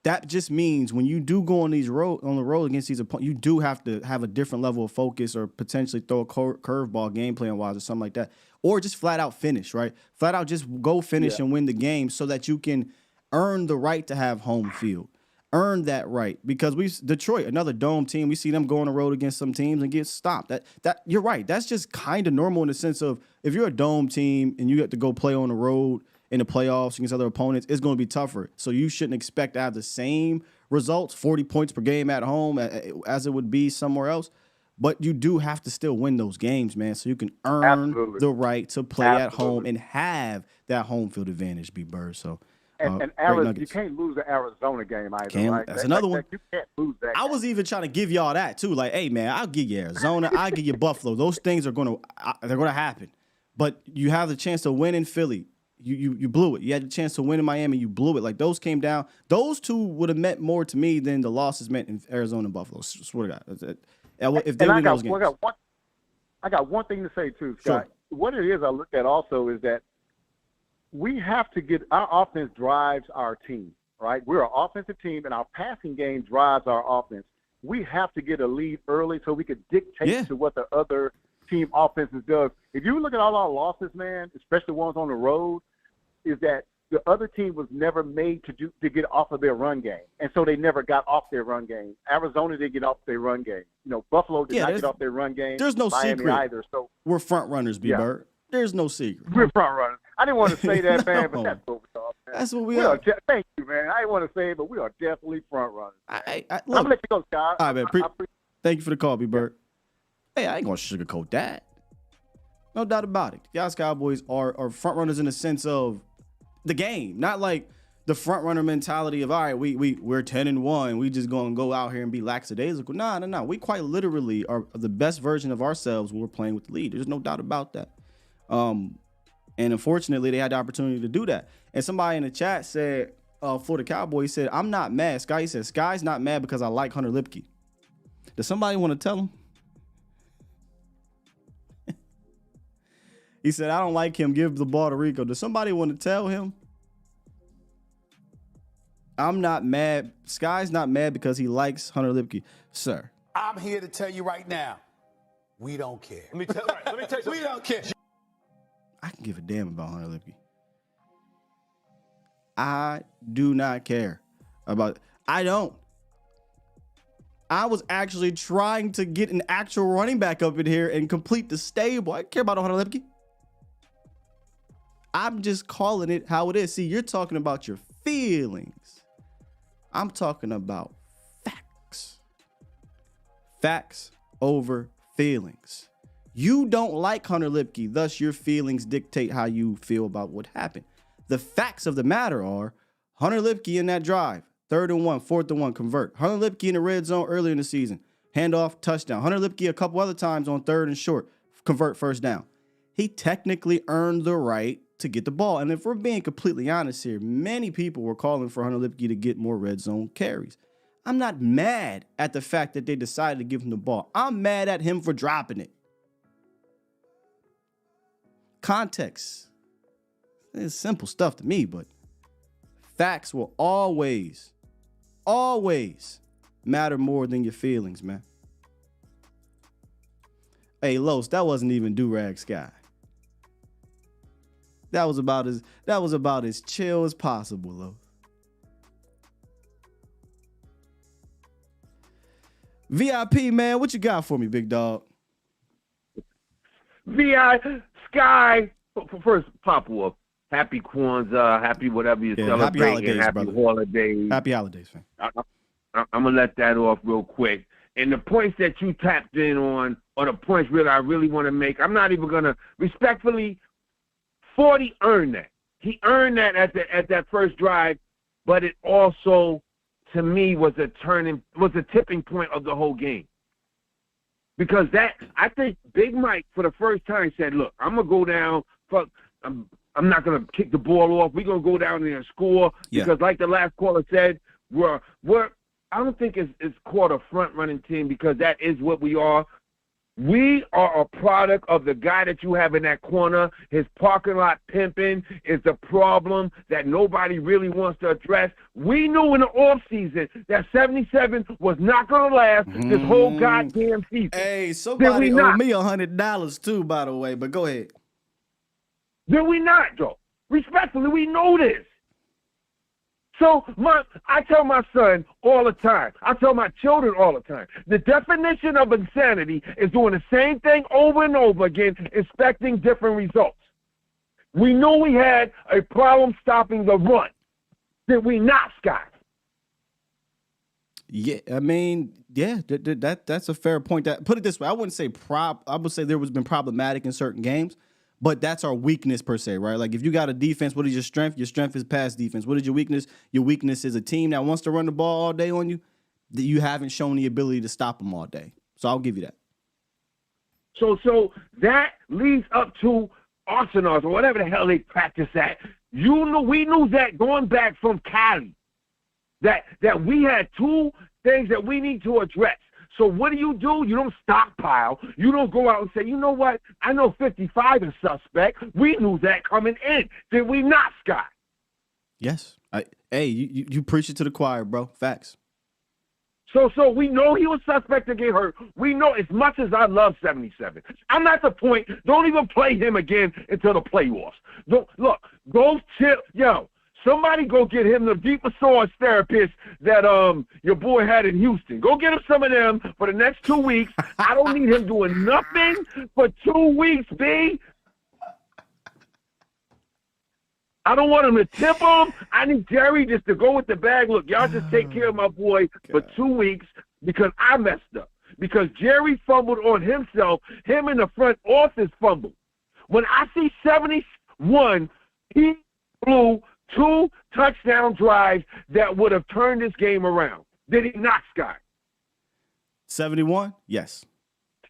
that just means when you do go on the road against these opponents, you do have to have a different level of focus or potentially throw a curveball game plan wise or something like that. Or just flat out finish, right? Flat out just go finish and win the game so that you can earn the right to have home field. Earn that right, because Detroit, another dome team, we see them go on the road against some teams and get stopped. That you're right. That's just kind of normal in the sense of if you're a dome team and you have to go play on the road in the playoffs against other opponents, it's going to be tougher. So you shouldn't expect to have the same results, 40 points per game at home as it would be somewhere else. But you do have to still win those games, man, so you can earn the right to play at home and have that home field advantage, B-Bird. So. And Arizona, you can't lose the Arizona game either, right? That's another one. You can't lose that. I was even trying to give y'all that too. Like, hey man, I'll give you Arizona, I'll give you Buffalo. Those things are gonna happen. But you have the chance to win in Philly. You blew it. You had the chance to win in Miami. You blew it. Like those came down. Those two would have meant more to me than the losses meant in Arizona and Buffalo. Swear to God. If they win those games. I got one thing to say too, Scott. Sure. What it is I looked at also is that we have to get our offense drives our team, right? We're an offensive team, and our passing game drives our offense. We have to get a lead early so we could dictate to what the other team offenses does. If you look at all our losses, man, especially ones on the road, is that the other team was never made to get off of their run game, and so they never got off their run game. Arizona did get off their run game. Buffalo did not get off their run game. There's no Miami secret either. So we're front runners, B-Bird. There's no secret. We're front runners. I didn't want to say that, man, but that's what we are, man. That's what we are. Thank you, man. I didn't want to say it, but we are definitely front runners. Look, I'm going to let you go, Scott. All right, man. Thank you for the call, B-Bird. Hey, I ain't going to sugarcoat that. No doubt about it. The Dallas Cowboys are front runners in the sense of the game, not like the front runner mentality of, all right, we're 10-1. We just going to go out here and be lackadaisical. No. We quite literally are the best version of ourselves when we're playing with the lead. There's no doubt about that. And unfortunately, they had the opportunity to do that. And somebody in the chat said, for the Cowboys, said, I'm not mad. Sky said, Sky's not mad because I like Hunter Lipke. Does somebody want to tell him? He said, I don't like him. Give the ball to Rico. Does somebody want to tell him? I'm not mad. Sky's not mad because he likes Hunter Lipke. Sir. I'm here to tell you right now, we don't care. Let me tell you, we don't care. I can give a damn about Hunter Lipke. I do not care about. I don't. I was actually trying to get an actual running back up in here and complete the stable. I don't care about Hunter Lipke. I'm just calling it how it is. See, you're talking about your feelings. I'm talking about facts. Facts over feelings. You don't like Hunter Lipke, thus your feelings dictate how you feel about what happened. The facts of the matter are Hunter Lipke in that drive 3rd and 1, 4th and 1, convert. Hunter Lipke in the red zone earlier in the season. Handoff, touchdown. Hunter Lipke a couple other times on 3rd and short. Convert, first down. He technically earned the right to get the ball. And if we're being completely honest here, many people were calling for Hunter Lipke to get more red zone carries. I'm not mad at the fact that they decided to give him the ball. I'm mad at him for dropping it. Context. It's simple stuff to me, but facts will always matter more than your feelings, man. Hey, Los, that wasn't even Do-Rag Sky. That was about as chill as possible, Los. VIP, man, what you got for me, big dog? Sky. First, pop up. Happy Kwanzaa, happy whatever you're celebrating. Happy holidays. Happy holidays, man. I'm going to let that off real quick. And the points that you tapped in on are the points I really want to make. I'm not even going to, respectfully, 40 earned that. He earned that at that first drive, but it also, to me, was a tipping point of the whole game. Because I think Big Mike, for the first time, said, look, I'm going to go down, I'm not going to kick the ball off. We're going to go down there and score. Yeah. Because like the last caller said, I don't think it's called a front-running team, because that is what we are. We are a product of the guy that you have in that corner. His parking lot pimping is the problem that nobody really wants to address. We knew in the offseason that 77 was not going to last this whole goddamn season. Hey, somebody owe me $100 too, by the way, but go ahead. Did we not, though? Respectfully, we know this. So I tell my son all the time, I tell my children all the time, the definition of insanity is doing the same thing over and over again, expecting different results. We knew we had a problem stopping the run. Did we not, Scott? Yeah, I mean, yeah, that's a fair point. Put it this way, I wouldn't say I would say there was been problematic in certain games. But that's our weakness per se, right? Like if you got a defense, what is your strength? Your strength is pass defense. What is your weakness? Your weakness is a team that wants to run the ball all day on you, that you haven't shown the ability to stop them all day. So I'll give you that. So that leads up to Arsenals or whatever the hell they practice at. We knew that going back from Cali, that we had two things that we need to address. So what do? You don't stockpile. You don't go out and say, you know what? I know 55 is suspect. We knew that coming in. Did we not, Scott? Yes. Hey, you preach it to the choir, bro. Facts. So we know he was suspect to get hurt. We know, as much as I love 77, I'm at the point, don't even play him again until the playoffs. Go chill. Yo, somebody go get him the deep massage therapist that your boy had in Houston. Go get him some of them for the next 2 weeks. I don't need him doing nothing for 2 weeks, B. I don't want him to tip him. I need Jerry just to go with the bag. Look, y'all just take care of my boy for 2 weeks because I messed up. Because Jerry fumbled on himself. Him in the front office fumbled. When I see 71, he blew 2 touchdown drives that would have turned this game around. Did he not, Scott? 71? Yes.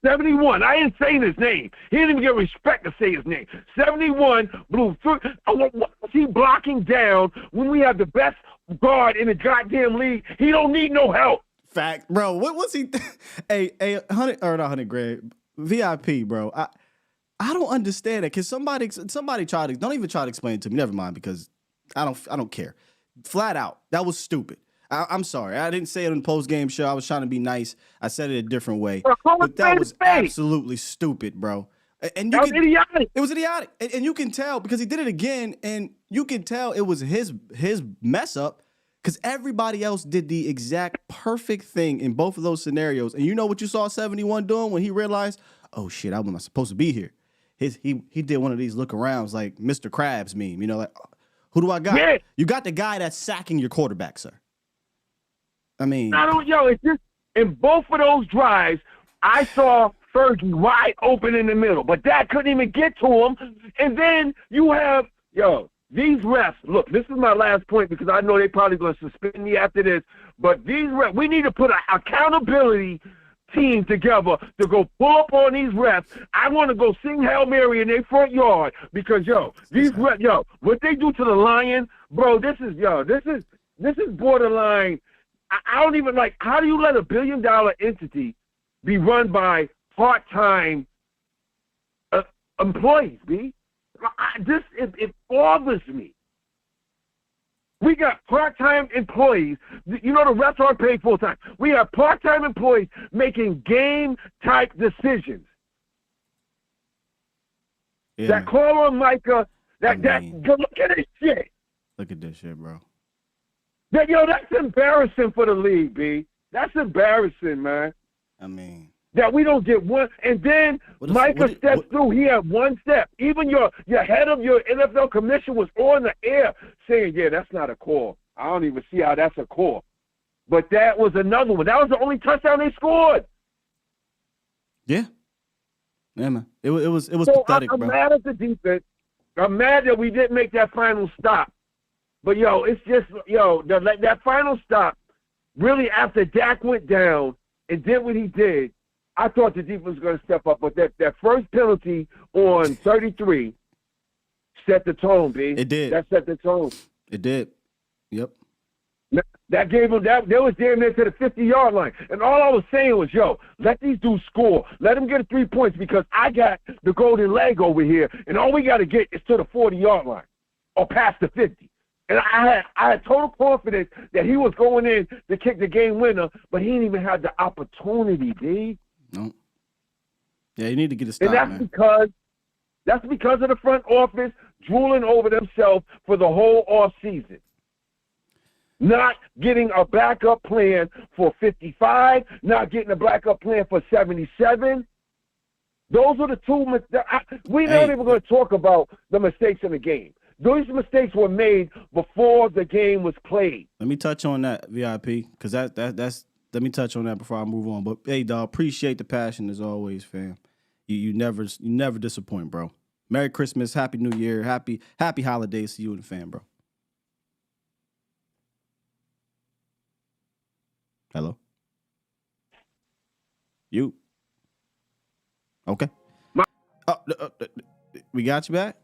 71. I ain't saying his name. He didn't even get respect to say his name. 71 blew 3. What was he blocking down when we have the best guard in the goddamn league? He don't need no help. Fact, bro. What was he? Hey, 100 or not 100 grade VIP, bro. I don't understand it. Can somebody try to? Don't even try to explain it to me. Never mind, because I don't care. Flat out, that was stupid. I'm sorry. I didn't say it in the post-game show. I was trying to be nice. I said it a different way. But that was absolutely stupid, bro. And that was idiotic. It was idiotic. And you can tell because he did it again, and you can tell it was his mess up because everybody else did the exact perfect thing in both of those scenarios. And you know what you saw 71 doing when he realized, oh, shit, I'm not supposed to be here. He did one of these look-arounds like Mr. Krabs meme, you know, like, who do I got? Yeah. You got the guy that's sacking your quarterback, sir. I mean, it's just in both of those drives, I saw Fergie wide open in the middle, but that couldn't even get to him. And then you have these refs, look, this is my last point because I know they're probably going to suspend me after this, but these refs, we need to put an accountability team together to go pull up on these refs. I want to go sing Hail Mary in their front yard because, these refs, what they do to the Lions, bro, this is borderline. I don't even like, how do you let $1 billion entity be run by part-time employees, B? It bothers me. We got part-time employees. You know the refs aren't paid full-time. We have part-time employees making game-type decisions. Yeah, that call on Micah, look at this shit. Look at this shit, bro. That's embarrassing for the league, B. That's embarrassing, man. I mean, that we don't get one, and then Micah steps through. He had one step. Even your head of your NFL commission was on the air saying, "Yeah, that's not a call. I don't even see how that's a call." But that was another one. That was the only touchdown they scored. Yeah, man. It was so pathetic, I'm bro. mad at the defense. I'm mad that we didn't make that final stop. But it's just that final stop. Really, after Dak went down and did what he did, I thought the defense was going to step up, but that first penalty on 33 set the tone, B. It did. That set the tone. It did. Yep. That gave them that. They was damn near to the 50-yard line, and all I was saying was, let these dudes score. Let them get 3 points because I got the golden leg over here, and all we got to get is to the 40-yard line or past the 50. And I had total confidence that he was going in to kick the game winner, but he didn't even have the opportunity, B. No. Yeah, you need to get a stop, and that's because of the front office drooling over themselves for the whole offseason. Not getting a backup plan for 55, not getting a backup plan for 77. Those are the two we're not even going to talk about the mistakes in the game. Those mistakes were made before the game was played. Let me touch on that, VIP, because that's let me touch on that before I move on. But hey, dog, appreciate the passion as always, fam. You never disappoint, bro. Merry Christmas, Happy New Year, happy holidays to you and the fam, bro. Hello? You? Okay. We got you back?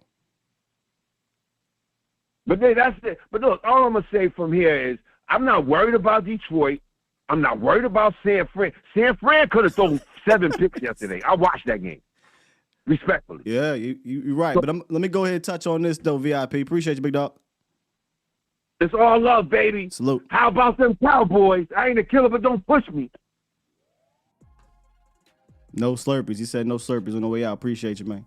But that's it. But look, all I'm going to say from here is I'm not worried about Detroit. I'm not worried about San Fran. San Fran could have thrown 7 picks yesterday. I watched that game. Respectfully. Yeah, you're right. So, but let me go ahead and touch on this, though, VIP. Appreciate you, big dog. It's all love, baby. Salute. How about them Cowboys? I ain't a killer, but don't push me. No Slurpees. He said no Slurpees on the way out. Appreciate you, man.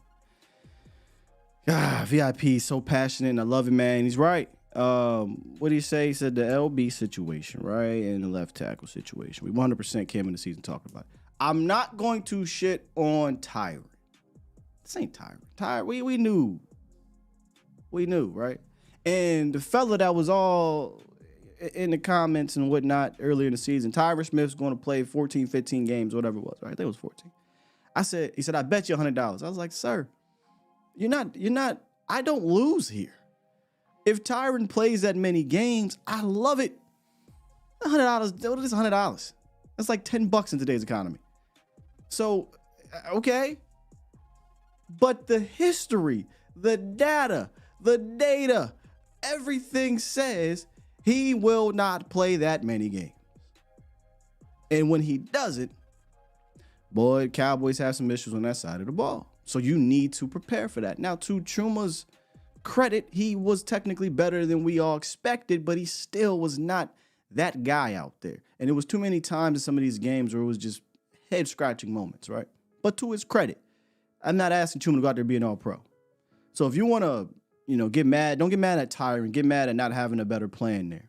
VIP is so passionate, and I love him, man. He's right. What did he say? He said the LB situation, right? And the left tackle situation. We 100% came in the season talking about it. I'm not going to shit on Tyron. This ain't Tyron. Tyron, we knew. We knew, right? And the fella that was all in the comments and whatnot earlier in the season, Tyron Smith's going to play 14, 15 games, whatever it was, right? I think it was 14. He said, I bet you $100. I was like, sir, you're not, I don't lose here. If Tyron plays that many games, I love it. $100, what is $100? That's like $10 in today's economy. So, okay. But the history, the data, everything says he will not play that many games. And when he doesn't, boy, Cowboys have some issues on that side of the ball. So you need to prepare for that. Now, to Chuma's credit, he was technically better than we all expected, but he still was not that guy out there. And it was too many times in some of these games where it was just head-scratching moments, right? But to his credit, I'm not asking Chuma to go out there and be an all-pro. So if you want to, get mad, don't get mad at Tyron. Get mad at not having a better plan there.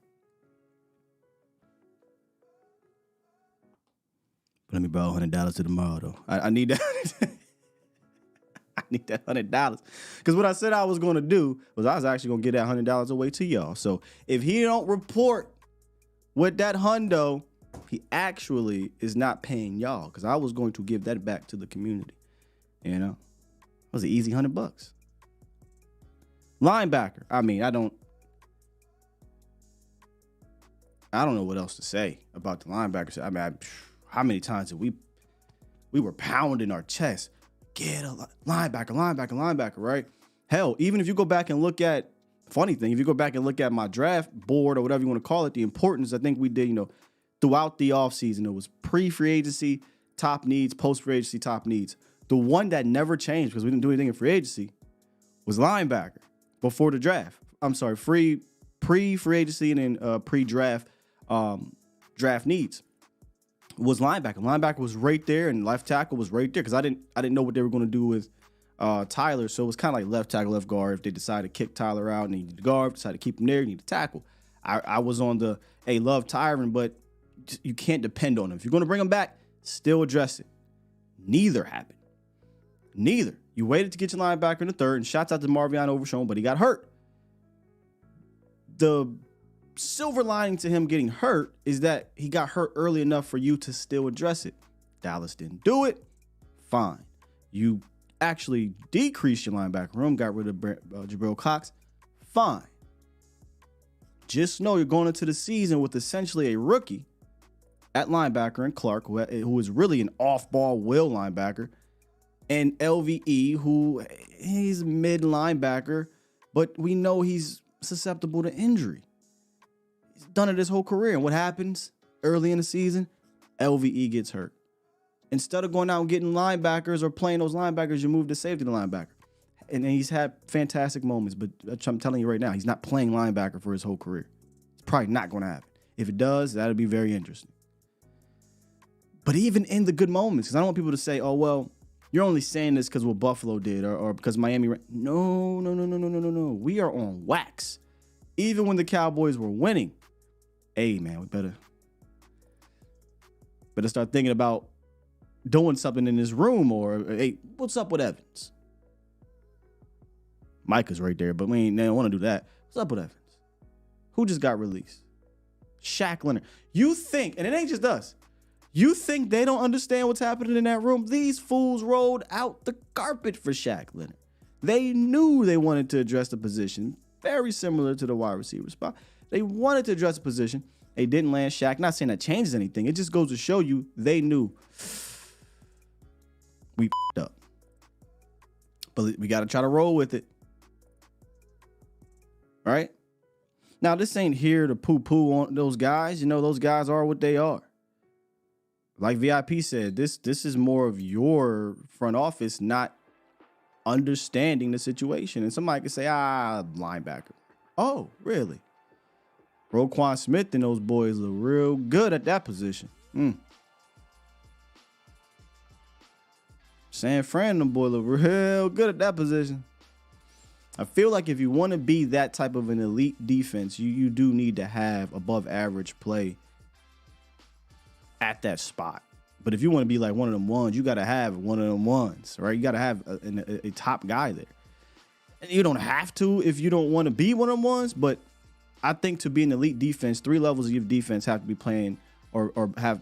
Let me borrow $100 to tomorrow, though. I need that. I need that $100. Because what I said I was going to do was I was actually going to get that $100 away to y'all. So if he don't report with that hundo, he actually is not paying y'all. Because I was going to give that back to the community. It was an easy $100. Linebacker. I mean, I don't know what else to say about the linebackers. I mean, how many times did we were pounding our chest? Get a linebacker, right? Hell, even if you go back and look at, funny thing, if you go back and look at my draft board or whatever you want to call it, the importance I think we did, throughout the offseason, it was pre-free agency, top needs, post-free agency, top needs. The one that never changed because we didn't do anything in free agency was linebacker before the draft. I'm sorry, pre-free agency and then pre-draft draft needs was linebacker. Linebacker was right there, and left tackle was right there because I didn't know what they were going to do with Tyler, so it was kind of like left tackle, left guard. If they decide to kick Tyler out and you need to guard, decide to keep him there, you need to tackle. I was on the love Tyron, but you can't depend on him. If you're going to bring him back, still address it. Neither happened. Neither. You waited to get your linebacker in the third, and shouts out to Marvion Overshown, but he got hurt. The silver lining to him getting hurt is that he got hurt early enough for you to still address it. Dallas didn't do it. Fine. You actually decreased your linebacker room, got rid of Jabril Cox. Fine. Just know you're going into the season with essentially a rookie at linebacker and Clark, who is really an off-ball will linebacker, and LVE, who he's mid linebacker, but we know he's susceptible to injury. He's done it his whole career. And what happens early in the season? LVE gets hurt. Instead of going out and getting linebackers or playing those linebackers, you move to safety to linebacker. And he's had fantastic moments, but I'm telling you right now, he's not playing linebacker for his whole career. It's probably not going to happen. If it does, that'll be very interesting. But even in the good moments, because I don't want people to say, oh, well, you're only saying this because what Buffalo did or because Miami. No. We are on wax. Even when the Cowboys were winning, hey, man, we better start thinking about doing something in this room or, hey, what's up with Evans? Micah's right there, but they don't want to do that. What's up with Evans? Who just got released? Shaq Leonard. You think, and it ain't just us, you think they don't understand what's happening in that room? These fools rolled out the carpet for Shaq Leonard. They knew they wanted to address the position, very similar to the wide receiver spot. They wanted to address the position. They didn't land Shaq. Not saying that changes anything. It just goes to show you they knew we up. But we got to try to roll with it. Right? Now, this ain't here to poo-poo on those guys. Those guys are what they are. Like VIP said, this is more of your front office not understanding the situation. And somebody could say, linebacker. Oh, really? Roquan Smith and those boys look real good at that position. San Fran, them boys look real good at that position. I feel like if you want to be that type of an elite defense, you do need to have above average play at that spot. But if you want to be like one of them ones, you got to have one of them ones, right? You got to have a top guy there. And you don't have to if you don't want to be one of them ones, but I think to be an elite defense, 3 levels of your defense have to be playing or have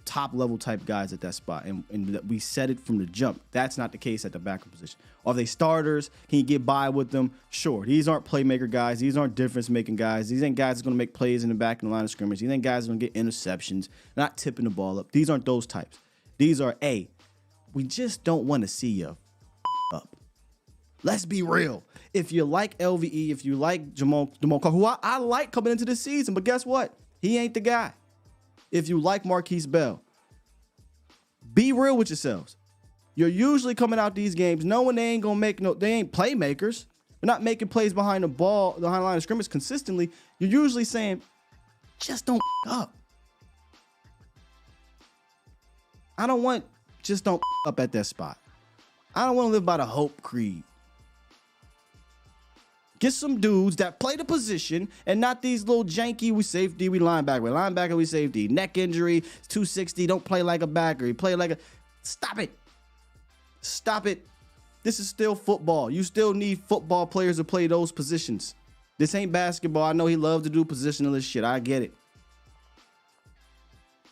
top level type guys at that spot. And we said it from the jump. That's not the case at the backup position. Are they starters? Can you get by with them? Sure. These aren't playmaker guys. These aren't difference making guys. These ain't guys that's going to make plays in the back of the line of scrimmage. These ain't guys going to get interceptions, not tipping the ball up. These aren't those types. These are, we just don't want to see you up. Let's be real. If you like LVE, if you like Jamal Carr, who I like coming into this season, but guess what? He ain't the guy. If you like Marquise Bell, be real with yourselves. You're usually coming out these games knowing they ain't gonna make they ain't playmakers. They're not making plays behind the ball, behind the line of scrimmage consistently. You're usually saying, just don't up. I don't want just don't up at that spot. I don't want to live by the hope creed. Get some dudes that play the position and not these little janky, we safety, we linebacker. We linebacker, we safety. Neck injury, 260, don't play like a backer. You play like a... Stop it. Stop it. This is still football. You still need football players to play those positions. This ain't basketball. I know he loves to do positionalist shit. I get it.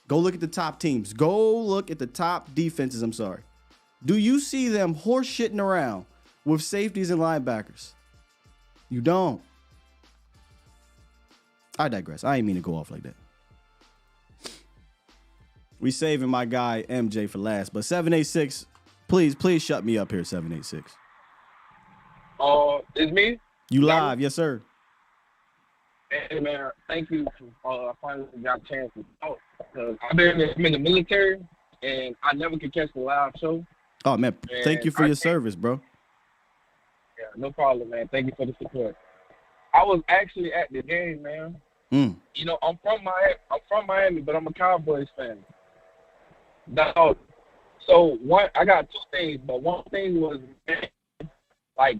Go look at the top teams. Go look at the top defenses, I'm sorry. Do you see them horse shitting around with safeties and linebackers? You don't. I digress. I ain't mean to go off like that. We saving my guy MJ for last, but 786, please shut me up here, 786. It's me? You live, yes, sir. Hey, man, thank you for finally got a chance to talk. I've been in the military, and I never could catch the live show. Oh, man, thank you for your service, bro. Yeah, no problem, man. Thank you for the support. I was actually at the game, man. You know, I'm from Miami, but I'm a Cowboys fan. Now, so I got two things, but one thing was like,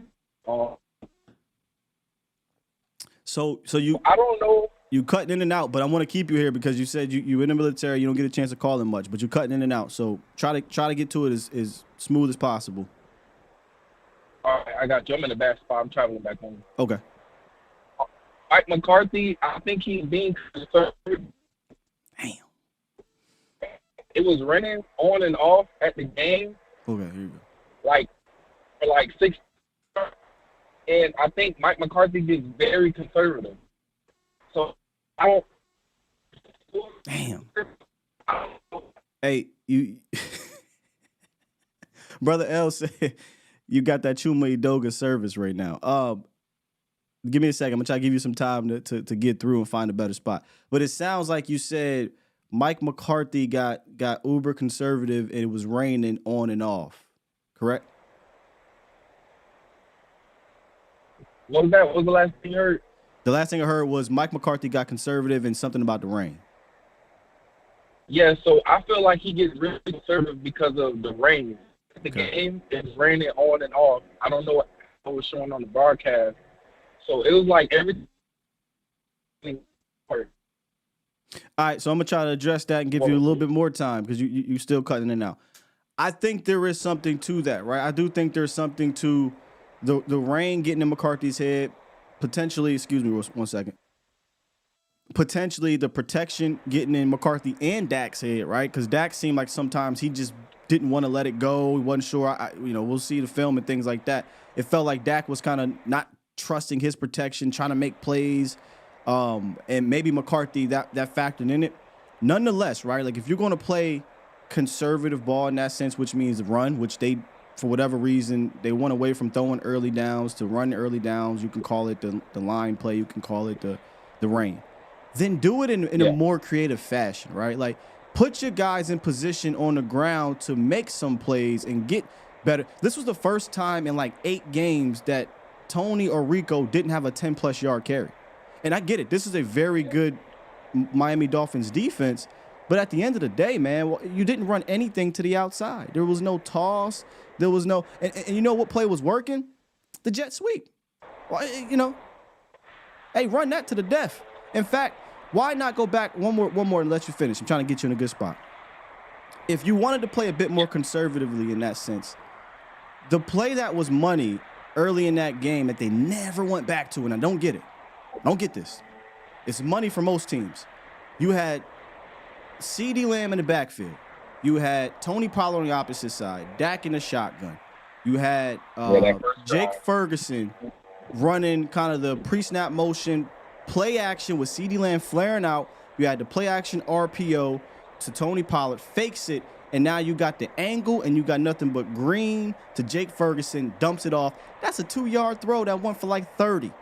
So you, I don't know. You cutting in and out, but I want to keep you here because you said you in the military, you don't get a chance to call in much, but you're cutting in and out. So try to get to it as smooth as possible. All right, I got you. I'm in the bad spot. I'm traveling back home. Okay. Mike McCarthy, I think he's being conservative. Damn. It was raining on and off at the game. Okay, here you go. For 6. And I think Mike McCarthy gets very conservative. So I don't. Damn. Hey, you, Brother L said you got that Chuma Edoga service right now. Give me a second. I'm gonna try to give you some time to get through and find a better spot. But it sounds like you said Mike McCarthy got uber conservative and it was raining on and off. Correct? What was that? What was the last thing you heard? The last thing I heard was Mike McCarthy got conservative and something about the rain. Yeah, so I feel like he gets really conservative because of the rain. The game is raining on and off. I don't know what was showing on the broadcast. So it was like everything. All right, so I'm going to try to address that and give you a little bit more time because you still cutting it out. I think there is something to that, right? I do think there's something to the rain getting in McCarthy's head, potentially, excuse me 1 second, potentially the protection getting in McCarthy and Dak's head, right? Because Dak seemed like sometimes he just didn't want to let it go. He wasn't sure. We'll see the film and things like that. It felt like Dak was kind of not trusting his protection, trying to make plays, and maybe McCarthy that factored in it. Nonetheless, right? Like if you're going to play conservative ball in that sense, which means run, which they, for whatever reason, they went away from throwing early downs to run early downs. You can call it the line play. You can call it the rain. Then do it in a more creative fashion, right? Like put your guys in position on the ground to make some plays and get better. This was the first time in like 8 games that Tony or Rico didn't have a 10-plus yard carry. And I get it. This is a very good Miami Dolphins defense. But at the end of the day, man, you didn't run anything to the outside. There was no toss. There was no – and you know what play was working? The jet sweep. Well, hey, run that to the death. In fact, why not go back one more and let you finish? I'm trying to get you in a good spot. If you wanted to play a bit more conservatively in that sense, the play that was money early in that game that they never went back to, and I don't get it. I don't get this. It's money for most teams. You had CeeDee Lamb in the backfield. You had Tony Pollard on the opposite side, Dak in the shotgun. You had Jake Ferguson running kind of the pre-snap motion, play action with CeeDee Lamb flaring out. You had the play action RPO to Tony Pollard, fakes it, and now you got the angle and you got nothing but green to Jake Ferguson, dumps it off. That's a 2-yard throw that went for like 30.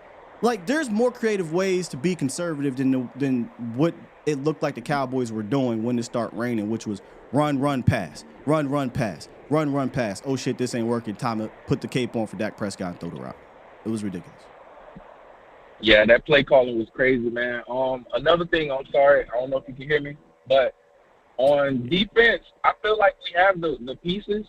Like, there's more creative ways to be conservative than what it looked like the Cowboys were doing when it started raining, which was run, pass, run, pass, run, pass. Oh, shit, this ain't working. Time to put the cape on for Dak Prescott and throw the route. It was ridiculous. Yeah, that play calling was crazy, man. Another thing, I'm sorry, I don't know if you can hear me, but on defense, I feel like we have the pieces.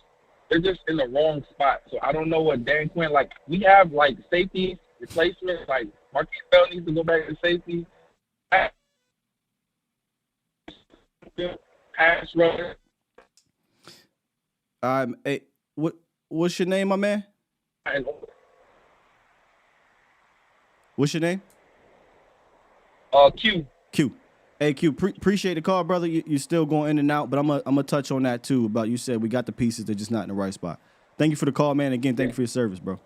They're just in the wrong spot. So I don't know what Dan Quinn, like, we have, like, safety replacements. Like, Marquise Bell needs to go back to safety. Pass runner. Hey, what's your name, my man? What's your name? Q. Q. Hey, Q, appreciate the call, brother. You're still going in and out, but I'm gonna touch on that too. About you said we got the pieces, they're just not in the right spot. Thank you for the call, man. Again, thank you for your service, bro.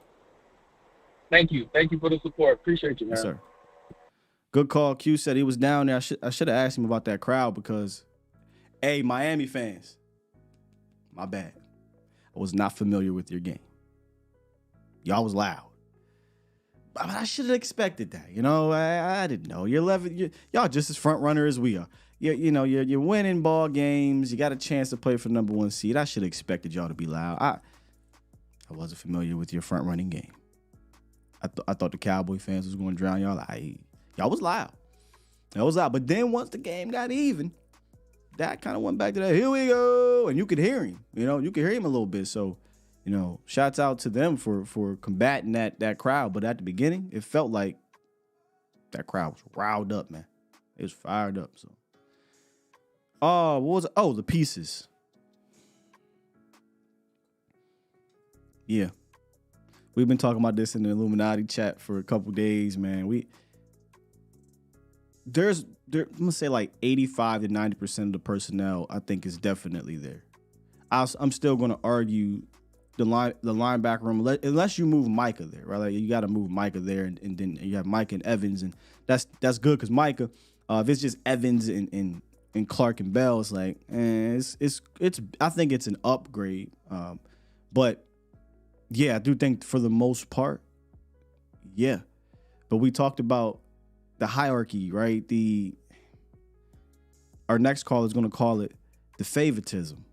Thank you for the support. Appreciate you, man. Yes, sir. Good call. Q said he was down there. I should have asked him about that crowd because, hey, Miami fans, my bad. I was not familiar with your game. Y'all was loud. But I should have expected that. You know, I didn't know. You're 11. Y'all just as front runner as we are. You're winning ball games. You got a chance to play for number 1 seed. I should have expected y'all to be loud. I wasn't familiar with your front running game. I thought the Cowboy fans was going to drown y'all. Y'all was loud. Y'all was loud. But then once the game got even, that kind of went back to that, here we go. And you could hear him. You could hear him a little bit. So, shouts out to them for combating that crowd. But at the beginning, it felt like that crowd was riled up, man. It was fired up. So, what was it? Oh, the pieces. Yeah. We've been talking about this in the Illuminati chat for a couple days, man. I'm gonna say like 85 to 90% of the personnel I think is definitely there. I'm still gonna argue the linebacker room unless you move Micah there, right? Like you got to move Micah there, and then you have Micah and Evans, and that's good because Micah, if it's just Evans and Clark and Bell, it's like it's I think it's an upgrade, but yeah, I do think for the most part, yeah. But we talked about the hierarchy, right? Our next caller is going to call it the favoritism.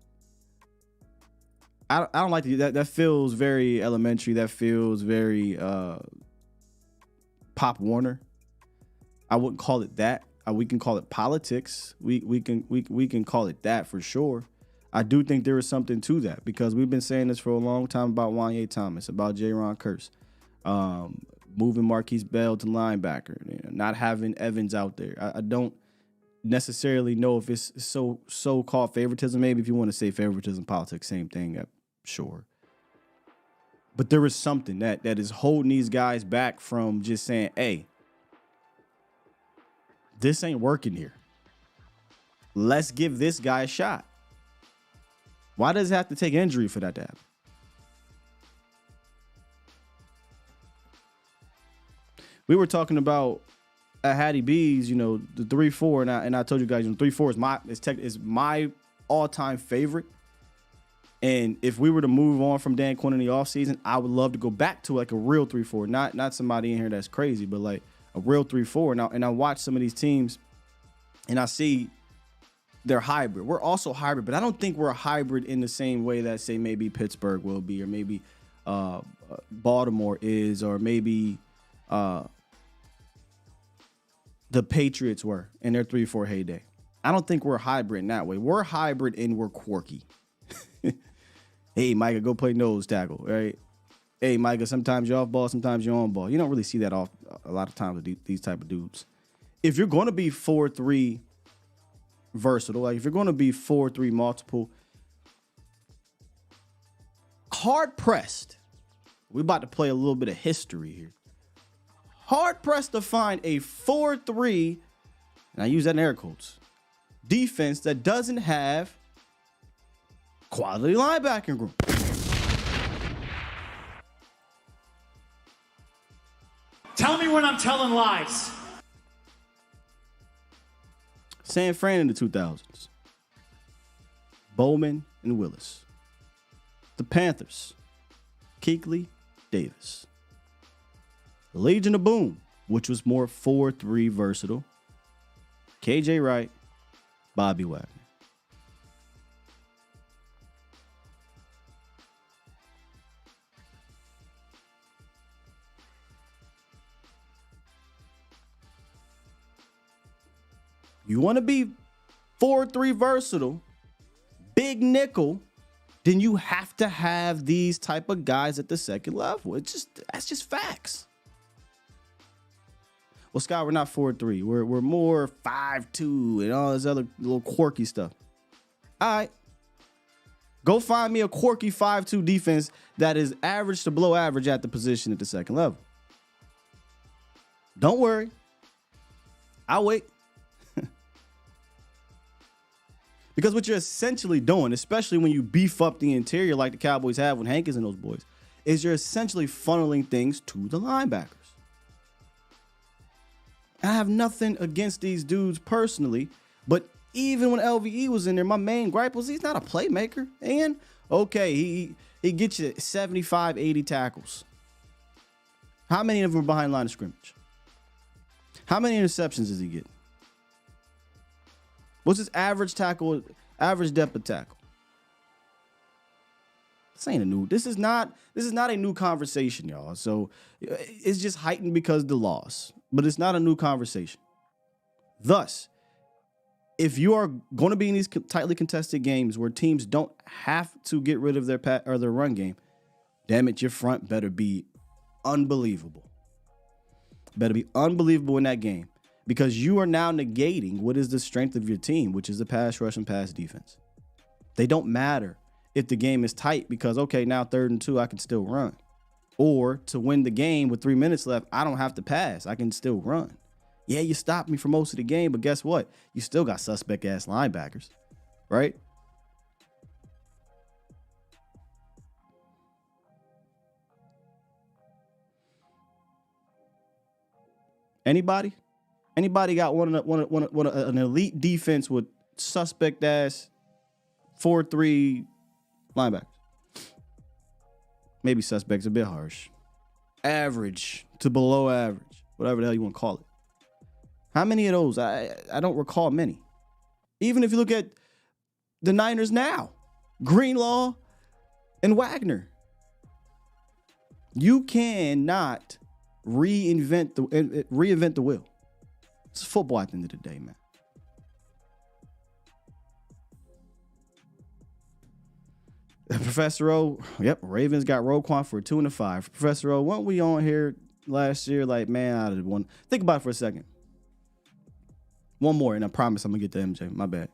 I don't like that. That feels very elementary. That feels very Pop Warner. I wouldn't call it that. We can call it politics. We can call it that for sure. I do think there is something to that because we've been saying this for a long time about Wanye Thomas, about Jaron Kearse, moving Marquise Bell to linebacker, not having Evans out there. I don't necessarily know if it's so-called favoritism. Maybe if you want to say favoritism, politics, same thing, sure. But there is something that is holding these guys back from just saying, hey, this ain't working here. Let's give this guy a shot. Why does it have to take injury for that to happen? We were talking about at Hattie B's, the 3-4, and I told you guys, 3-4 is my all-time favorite. And if we were to move on from Dan Quinn in the offseason, I would love to go back to like a real 3-4, not somebody in here that's crazy, but like a real 3-4. And I watch some of these teams, and I see they're hybrid. We're also hybrid, but I don't think we're a hybrid in the same way that, say, maybe Pittsburgh will be, or maybe Baltimore is, or maybe the Patriots were in their 3-4 heyday. I don't think we're a hybrid in that way. We're a hybrid and we're quirky. Hey, Micah, go play nose tackle, right? Hey, Micah, sometimes you're off ball, sometimes you're on ball. You don't really see that off a lot of times with these type of dudes. If you're going to be 4-3 versatile, like if you're going to be 4-3 multiple, hard pressed. We're about to play a little bit of history here. Hard pressed to find a 4-3, and I use that in air quotes, defense that doesn't have quality linebacking room. Tell me when I'm telling lies. San Fran in the 2000s. Bowman and Willis. The Panthers. Kuechly, Davis. The Legion of Boom, which was more 4-3 versatile. KJ Wright, Bobby Wagner. You want to be 4-3 versatile, big nickel, then you have to have these type of guys at the second level. That's just facts. Well, Scott, we're not 4-3. We're more 5-2 and all this other little quirky stuff. All right. Go find me a quirky 5-2 defense that is average to below average at the position at the second level. Don't worry. I'll wait. Because what you're essentially doing, especially when you beef up the interior like the Cowboys have when Hank is in those boys, is you're essentially funneling things to the linebackers. I have nothing against these dudes personally, but even when LVE was in there, my main gripe was he's not a playmaker. And okay, he gets you 75, 80 tackles. How many of them are behind line of scrimmage? How many interceptions does he get? What's his average depth of tackle? This is not a new conversation, y'all. So it's just heightened because of the loss, but it's not a new conversation. Thus, if you are going to be in these tightly contested games where teams don't have to get rid of their run game, damn it, your front better be unbelievable. Better be unbelievable in that game, because you are now negating what is the strength of your team, which is the pass rush and pass defense. They don't matter if the game is tight, because, okay, now 3rd and 2, I can still run. Or to win the game with 3 minutes left, I don't have to pass. I can still run. Yeah, you stopped me for most of the game, but guess what? You still got suspect-ass linebackers, right? Anybody got an elite defense with suspect-ass 4-3 linebackers? Maybe suspect's a bit harsh. Average to below average, whatever the hell you want to call it. How many of those? I don't recall many. Even if you look at the Niners now, Greenlaw and Wagner. You cannot reinvent the wheel. It's football at the end of the day, man. Professor O, yep, Ravens got Roquan for 2 and 5. Professor O, weren't we on here last year? Like, man, I did one. Think about it for a second. One more, and I promise I'm gonna get to MJ. My bad.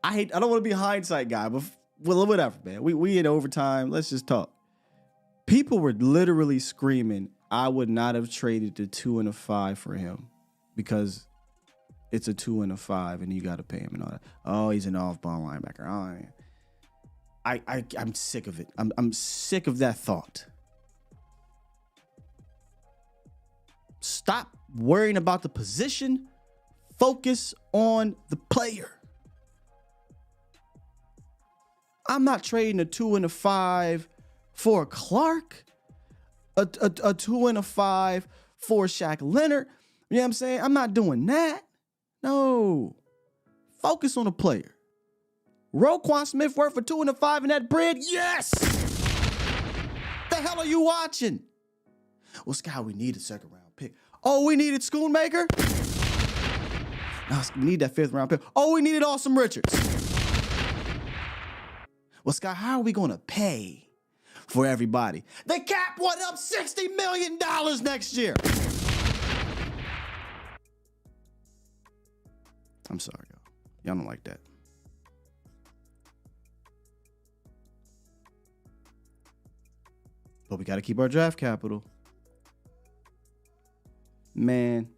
I don't want to be a hindsight guy, but whatever, man. We in overtime. Let's just talk. People were literally screaming, I would not have traded the 2 and 5 for him because it's a 2 and 5 and you got to pay him and all that. Oh, he's an off-ball linebacker. Oh, I'm sick of it. I'm sick of that thought. Stop worrying about the position. Focus on the player. I'm not trading a 2 and 5 for Clark, a 2 and 5 for Shaq Leonard. You know what I'm saying? I'm not doing that. No. Focus on the player. Roquan Smith worth for 2 and 5 in that bread? Yes! The hell are you watching? Well, Scott, we need a 2nd round pick. Oh, we needed Schoonmaker? No, we need that 5th round pick. Oh, we needed Awesome Richards. Well, Scott, how are we going to pay for everybody? The cap went up $60 million next year. I'm sorry, y'all. Y'all don't like that. But we got to keep our draft capital. Man.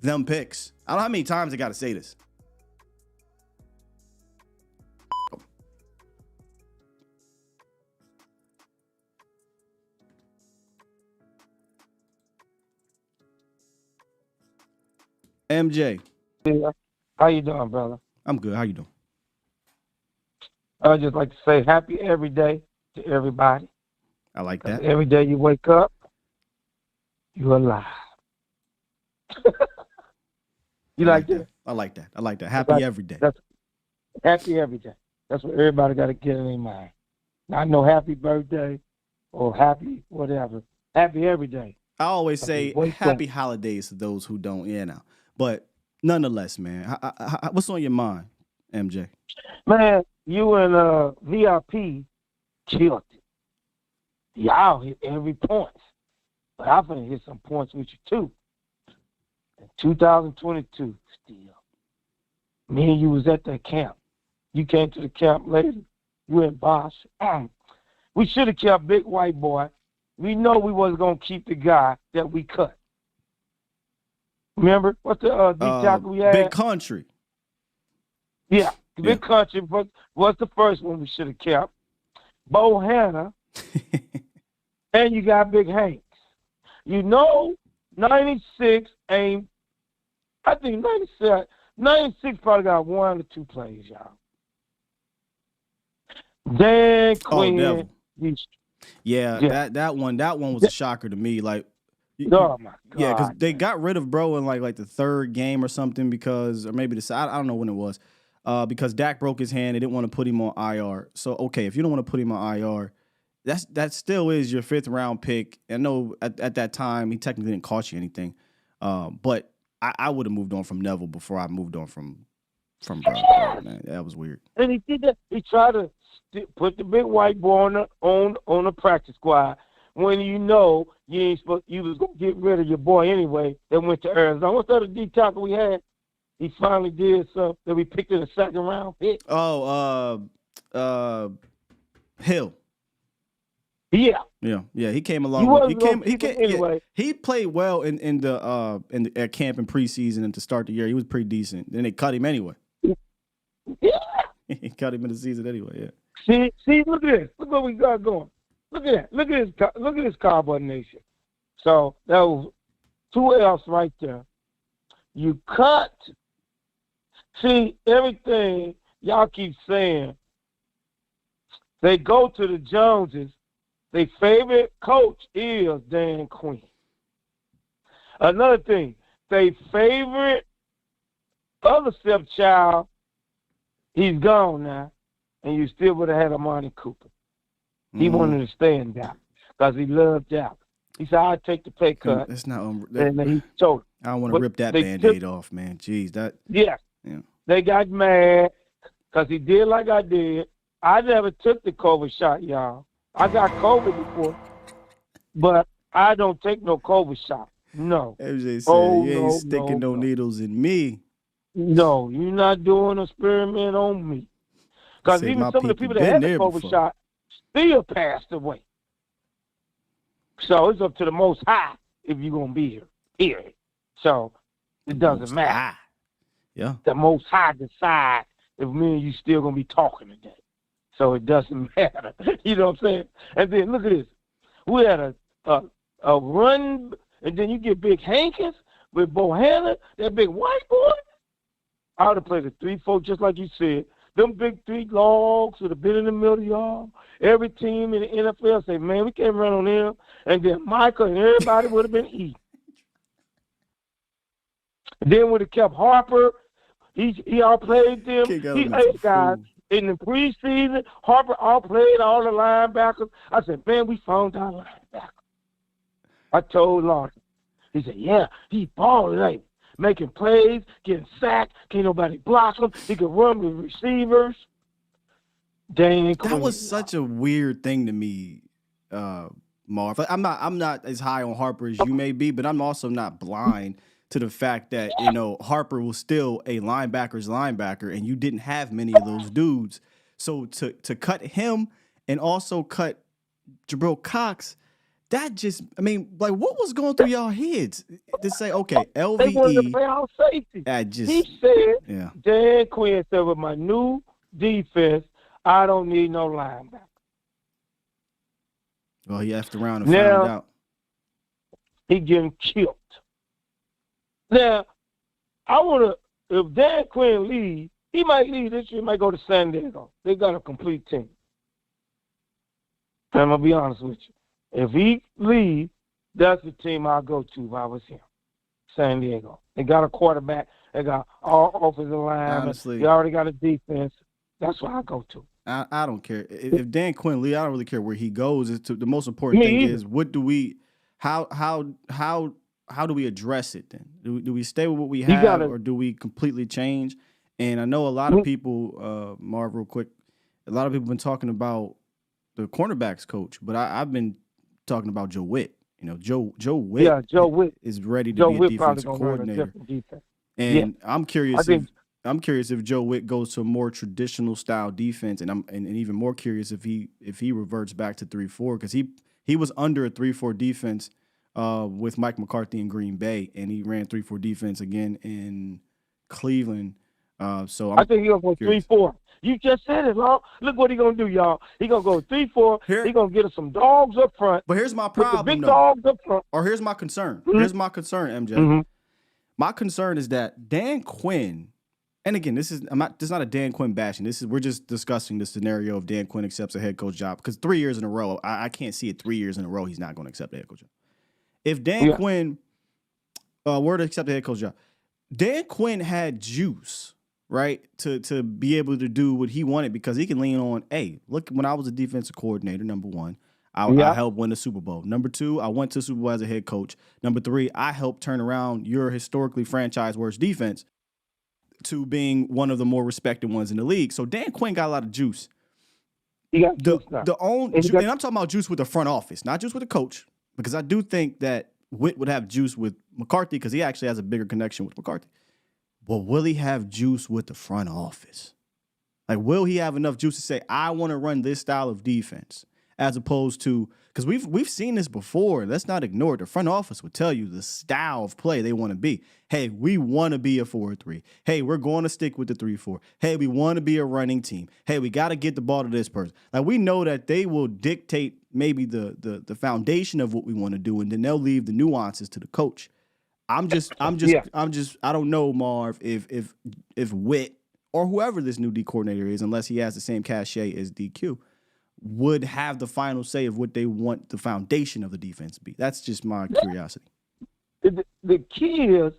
Them picks. I don't know how many times I got to say this. MJ. Yeah. How you doing, brother? I'm good. How you doing? I'd just like to say happy every day to everybody. I like that. Every day you wake up, you're alive. You like that? I like that. I like that. Happy every day. That's happy every day. That's what everybody got to get in their mind. Not no happy birthday or happy whatever. Happy every day. I always say happy holidays to those who don't, But nonetheless, man, what's on your mind, MJ? Man, you and VIP killed it. Y'all hit every point. But I'm going to hit some points with you, too. In 2022, still. Me and you was at that camp. You came to the camp later. You and Bosch. We should have kept Big White Boy. We know we wasn't going to keep the guy that we cut. Remember? What's the D tackle we had? Big Country. Yeah. Big Country was the first one we should have kept. Bohanna, and you got Big Hanks. 96 ain't. I think 96 probably got 1 or 2 plays, y'all. Dan Quinn. Neville. Yeah, that one was a shocker to me. Like, oh my God. Yeah, because they got rid of Bro in like the 3rd game or something or maybe I don't know when it was. Because Dak broke his hand, they didn't want to put him on IR. So okay, if you don't want to put him on IR, that still is your 5th round pick. I know at that time he technically didn't cost you anything, but I would have moved on from Neville before I moved on from Bro. Man, that was weird. And he did that. He tried to put the big white boy on the practice squad when you know you was gonna get rid of your boy anyway. That went to Arizona. What's the other D tackle we had? He finally did something that we picked in the 2nd round pick. Hill. Yeah. He came along. He played well in the at camp and preseason and to start the year. He was pretty decent. Then they cut him anyway. Yeah. He cut him in the season anyway. Yeah. See, look at this. Look what we got going. Look at that. Look at this Cowboy Nation. So that was 2 F's right there. You cut. See, everything y'all keep saying, they go to the Joneses. Their favorite coach is Dan Quinn. Another thing, their favorite other stepchild, he's gone now, and you still would have had Amari Cooper. He wanted to stay in Dallas because he loved Dallas. He said, I'll take the pay cut. That's not and he told him. I don't want to rip that Band-Aid off, man. Jeez, Yeah. They got mad because he did like I did. I never took the COVID shot, y'all. I got COVID before, but I don't take no COVID shot. No. MJ said, you ain't sticking no needles in me. No, you're not doing an experiment on me. Because even some of the people that had the COVID shot still passed away. So it's up to the Most High if you're going to be here, period. So it doesn't matter. Yeah. The Most High decides if me and you still going to be talking today. So it doesn't matter. You know what I'm saying? And then look at this. We had a run, and then you get Big Hankins with Bohanna, that big white boy. I would have played a 3-4 just like you said. Them big 3 logs would have been in the middle, y'all. Every team in the NFL say, man, we can't run on him. And then Michael and everybody would have been eating. Then would have kept Harper. He outplayed them. Hey, guys, in the preseason, Harper outplayed all the linebackers. I said, man, we found our linebacker. I told Lawson. He said, yeah, he balling, ain't he? Making plays, getting sacked, can't nobody block him. He could run with receivers. Dang, that was such a weird thing to me, Marv. I'm not as high on Harper as you may be, but I'm also not blind to the fact that, Harper was still a linebacker's linebacker, and you didn't have many of those dudes. So to cut him and also cut Jabril Cox, that just, what was going through y'all heads to say, okay, LVE. They wanted to play our safety. He said, Dan Quinn said, with my new defense, I don't need no linebacker. Well, he effed around and found out. He getting killed. Now, I want to, if Dan Quinn leaves, he might leave this year, he might go to San Diego. They got a complete team. I'm going to be honest with you. If he leaves, that's the team I'll go to if I was him. San Diego. They got a quarterback. They got all offensive line. Honestly, they already got a defense. That's what I go to. I don't care. If Dan Quinn leaves, I don't really care where he goes. The most important thing is, how do we address it then? Do we stay with what we have or do we completely change? And I know a lot of people, Marv, real quick, a lot of people have been talking about the cornerbacks coach, but I've been talking about Joe Witt. Joe Witt is ready to be a defensive coordinator. And I'm curious if Joe Witt goes to a more traditional style defense, and even more curious if he reverts back to 3-4, because he was under a 3-4 defense with Mike McCarthy in Green Bay, and he ran 3-4 defense again in Cleveland So I think he's going to go 3-4. You just said it, Long. Look what he's going to do, y'all. He's going to go 3-4. He's going to get us some dogs up front. But here's my problem, big dogs up front. Or here's my concern. Mm-hmm. Here's my concern, MJ. Mm-hmm. My concern is that Dan Quinn, and again, this is not a Dan Quinn bashing. We're just discussing the scenario of Dan Quinn accepts a head coach job, because 3 years in a row, I can't see it 3 years in a row he's not going to accept a head coach job. If Dan Quinn were to accept a head coach job, Dan Quinn had juice, right, to be able to do what he wanted, because he can lean on, hey, look, when I was a defensive coordinator, number one, I helped win the Super Bowl. Number two, I went to the Super Bowl as a head coach. Number three, I helped turn around your historically franchise worst defense to being one of the more respected ones in the league. So Dan Quinn got a lot of juice. He got juice now. And I'm talking about juice with the front office, not just with the coach, because I do think that Witt would have juice with McCarthy, because he actually has a bigger connection with McCarthy. But will he have juice with the front office? Like, will he have enough juice to say, I want to run this style of defense, as opposed to, because we've seen this before. Let's not ignore it. The front office would tell you the style of play they want to be. Hey, we want to be a 4-3. Hey, we're going to stick with the 3-4. Hey, we want to be a running team. Hey, we got to get the ball to this person. Like, we know that they will dictate maybe the foundation of what we want to do, and then they'll leave the nuances to the coach. I don't know, Marv, if Witt or whoever this new D coordinator is, unless he has the same cachet as DQ, would have the final say of what they want the foundation of the defense to be. That's just my curiosity. The key is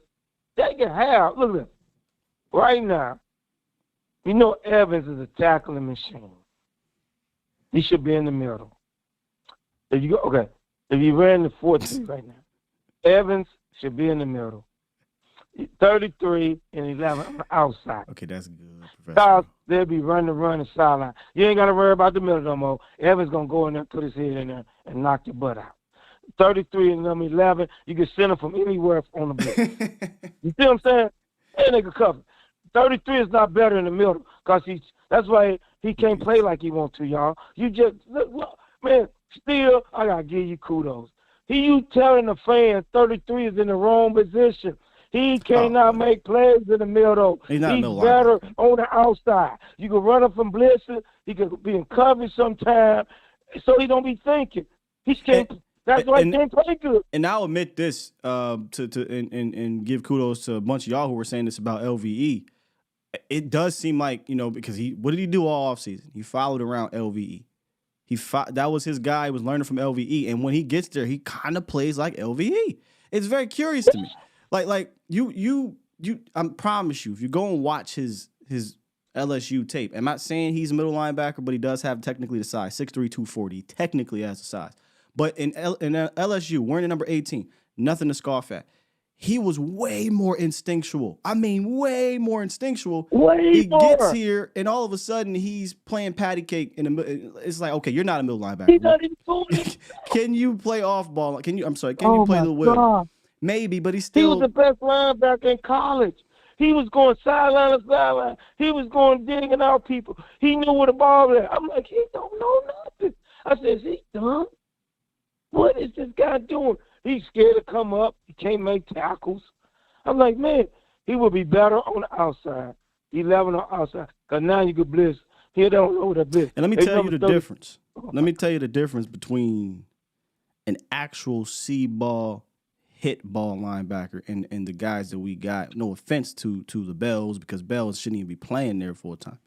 they can have, look at this, right now, you know Evans is a tackling machine. He should be in the middle. If you ran the 4-3 right now, Evans should be in the middle. 33 and 11 on the outside. Okay, that's good, Professor. Because they'll be running the sideline. You ain't got to worry about the middle no more. Evans going to go in there, put his head in there, and knock your butt out. 33 and number 11, you can send him from anywhere on the blitz. You see what I'm saying? And they can cover. 33 is not better in the middle, because that's why he can't play like he wants to, y'all. You just, look, man, still, I got to give you kudos. You telling the fans 33 is in the wrong position. He cannot make plays in the middle. He's better on the outside. You can run him from blitzing. He could be in coverage sometime, so he don't be thinking. That's why he can't play good. And I'll admit this and give kudos to a bunch of y'all who were saying this about LVE. It does seem like, because what did he do all offseason? He followed around LVE. That was his guy. He was learning from LVE, and when he gets there, he kind of plays like LVE. It's very curious to me. Like you I promise you, if you go and watch his LSU tape, I'm not saying he's a middle linebacker, but he does have technically the size, 6'3", 240. He technically has the size. But in LSU, wearing the number 18, nothing to scoff at. He was way more instinctual. I mean, way more instinctual. He gets here, and all of a sudden, he's playing patty cake in the middle. It's like, okay, you're not a middle linebacker. He's not even doing Can you play off ball? Can you play the will? God. Maybe, but he was the best linebacker in college. He was going sideline to sideline. He was going digging out people. He knew where the ball was at. I'm like, he don't know nothing. I said, is he dumb? What is this guy doing? He's scared to come up. He can't make tackles. I'm like, man, he would be better on the outside. 11 on the outside. Because now you can blitz. He don't know the blitz. And let me tell you the difference. Let me tell you the difference between an actual C-ball, hit ball linebacker and the guys that we got. No offense to the Bells, because Bells shouldn't even be playing there full time.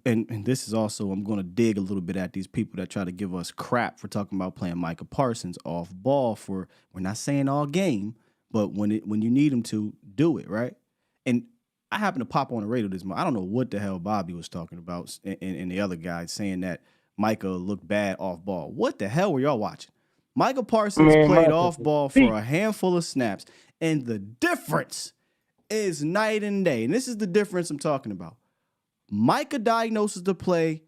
And this is also, I'm going to dig a little bit at these people that try to give us crap for talking about playing Micah Parsons off ball we're not saying all game, but when you need him to, do it, right? And I happened to pop on the radio this month. I don't know what the hell Bobby was talking about and the other guy saying that Micah looked bad off ball. What the hell were y'all watching? Micah Parsons played off ball for a handful of snaps, and the difference is night and day. And this is the difference I'm talking about. Micah diagnoses the play,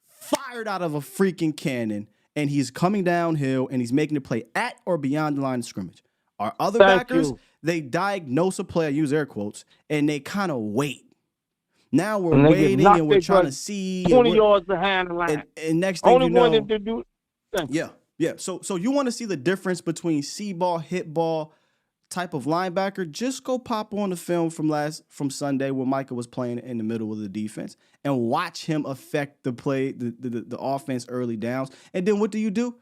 fired out of a freaking cannon, and he's coming downhill, and he's making the play at or beyond the line of scrimmage. Our other backers, they diagnose a play, I use air quotes, and they kind of wait. Now we're waiting, and we're trying to see. 20 yards behind the line. And next thing you know. Only one to do. Yeah. So you want to see the difference between C-ball, hit ball, type of linebacker, just go pop on the film from Sunday where Micah was playing in the middle of the defense and watch him affect the play, the offense early downs. And then what do?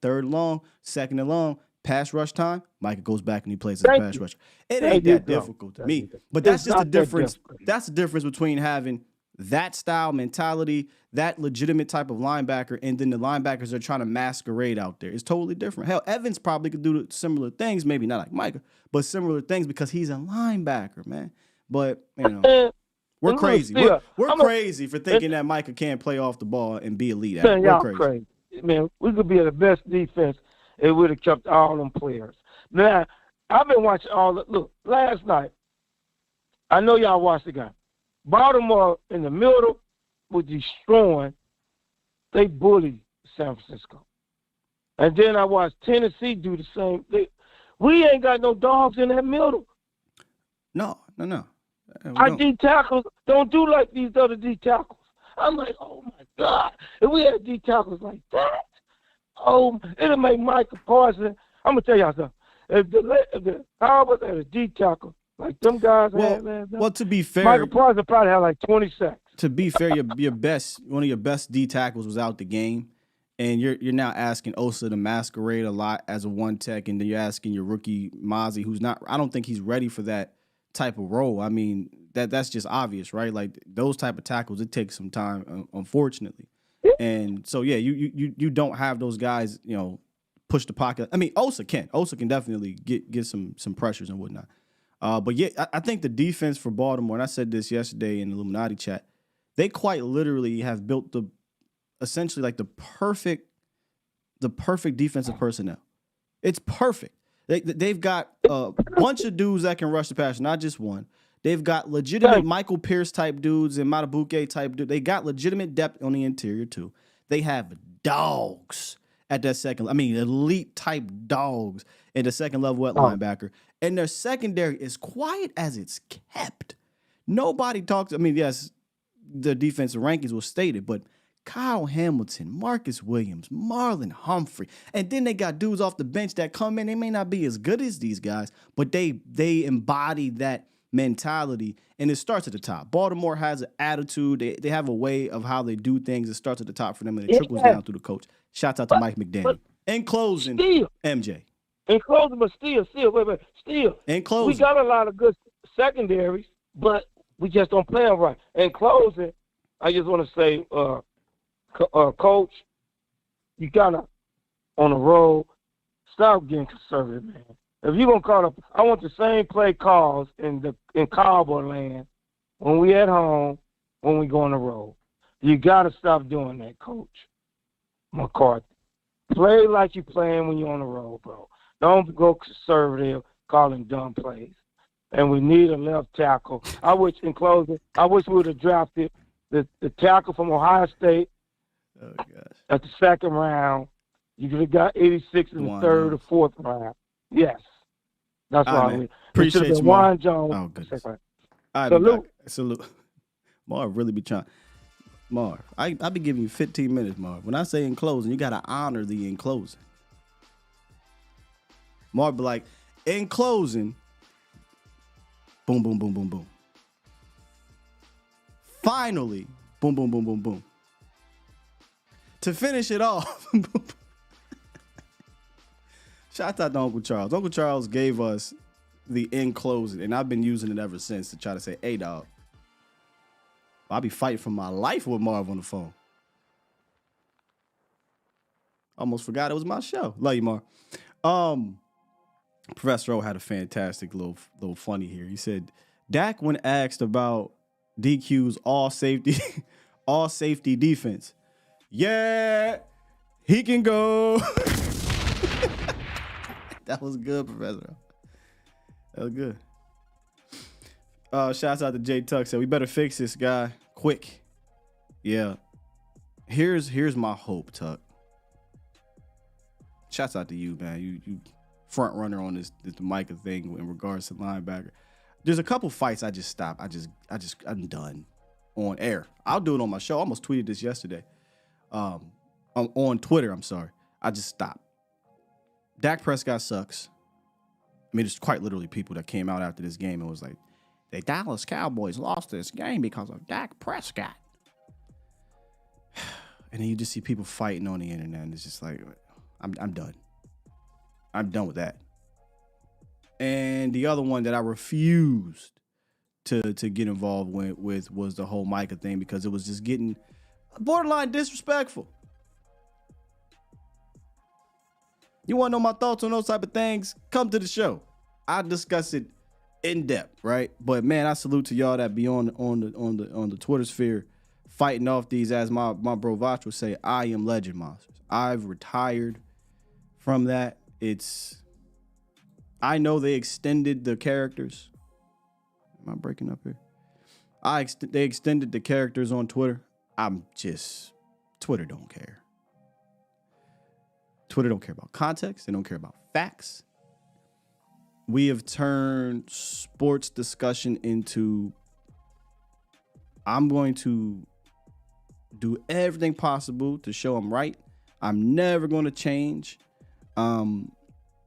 Third and long, second and long, pass rush time. Micah goes back and he plays as a pass rusher. It ain't that difficult to me. But that's just the difference. That's the difference between having that style mentality, that legitimate type of linebacker, and then the linebackers are trying to masquerade out there. It's totally different. Hell, Evans probably could do similar things, maybe not like Micah, but similar things because he's a linebacker, man. But, we're crazy. We're crazy for thinking that Micah can't play off the ball and be elite. Man, y'all crazy. Man, we could be the best defense if we'd have kept all them players. Now, I've been watching look, last night, I know y'all watched the game. Baltimore in the middle was destroying. They bullied San Francisco. And then I watched Tennessee do the same thing. We ain't got no dogs in that middle. No. Our D tackles don't do like these other D tackles. I'm like, oh my God. If we had D tackles like that, it'll make Michael Parsons. I'm going to tell y'all something. If the Cowboys had a D tackle, like them guys had last night, well, to be fair, Michael Parsons probably had like 20 sacks. To be fair, one of your best D tackles was out the game, and you're now asking Osa to masquerade a lot as a one tech, and then you're asking your rookie Mozzie, who's not. I don't think he's ready for that type of role. I mean, that's just obvious, right? Like those type of tackles, it takes some time, unfortunately. And so you don't have those guys, push the pocket. I mean, Osa can definitely get some pressures and whatnot. But yeah, I think the defense for Baltimore, and I said this yesterday in the Illuminati chat, they quite literally have built essentially like the perfect defensive personnel. It's perfect. They've got a bunch of dudes that can rush the passer, not just one. They've got legitimate Michael Pierce type dudes and Matabuke type dudes. They got legitimate depth on the interior too. They have dogs at that elite type dogs at the second level at linebacker. And their secondary is quiet as it's kept. Nobody talks. I mean, yes, the defensive rankings were stated, but Kyle Hamilton, Marcus Williams, Marlon Humphrey, and then they got dudes off the bench that come in. They may not be as good as these guys, but they embody that mentality, and it starts at the top. Baltimore has an attitude. They have a way of how they do things. It starts at the top for them, and it trickles down through the coach. Shouts out to Mike McDaniel. In closing, MJ. In closing, but still. In closing, we got a lot of good secondaries, but we just don't play them right. In closing, I just want to say, Coach, you gotta on the road stop getting conservative, man. If you're gonna call up, I want the same play calls in Cowboy land when we at home, when we go on the road. You gotta stop doing that, Coach McCarthy. Play like you're playing when you're on the road, bro. Don't go conservative calling dumb plays. And we need a left tackle. In closing, I wish we would have drafted the tackle from Ohio State at the second round. You could have got 86 in the third or fourth round. Yes. That's why we appreciate you, Juwan Jones. Oh, goodness. All right, salute. Marv really be trying. Marv, I be giving you 15 minutes, Marv. When I say in closing, you got to honor the in closing. Marv be like, in closing, boom, boom, boom, boom, boom. Finally, boom, boom, boom, boom, boom. To finish it off, shout out to Uncle Charles. Uncle Charles gave us the in closing, and I've been using it ever since to try to say, hey, dog, I'll be fighting for my life with Marv on the phone. Almost forgot it was my show. Love you, Marv. Professor O had a fantastic little funny here. He said, Dak, when asked about DQ's all safety defense, yeah, he can go. That was good, Professor. That was good. Shouts out to Jay Tuck. Said we better fix this guy quick. Yeah. Here's my hope, Tuck. Shouts out to you, man. You front runner on this Micah thing in regards to linebacker. There's a couple fights I just stopped. I'm done on air. I'll do it on my show. I almost tweeted this yesterday. On Twitter, I'm sorry. I just stopped. Dak Prescott sucks. mean, there's quite literally people that came out after this game and was like, the Dallas Cowboys lost this game because of Dak Prescott. And then you just see people fighting on the internet, and it's just like, I'm done. I'm done with that. And the other one that I refused to get involved with was the whole Micah thing, because it was just getting borderline disrespectful. You want to know my thoughts on those type of things? Come to the show. I discuss it in depth, right? But man, I salute to y'all that be on the Twitter sphere fighting off these, as my bro Vach would say, I am legend monsters. I've retired from that. I know they extended the characters. Am I breaking up here? They extended the characters on Twitter. Twitter don't care. Twitter don't care about context. They don't care about facts. We have turned sports discussion into, I'm going to do everything possible to show I'm right. I'm never going to change.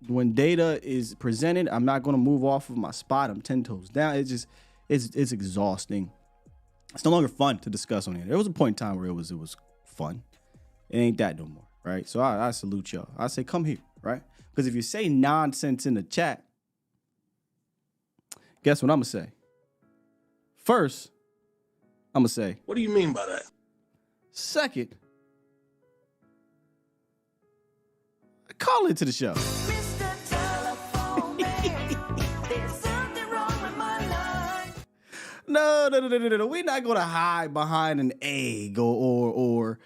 When data is presented, I'm not going to move off of my spot. I'm 10 toes down. It's exhausting. It's no longer fun to discuss on here. There was a point in time where it was fun. It ain't that no more, right? So I salute y'all. I say come here, right? Because if you say nonsense in the chat, guess what I'm going to say? First, I'm going to say, What do you mean by that? second, call into the show. No. We're not going to hide behind an egg or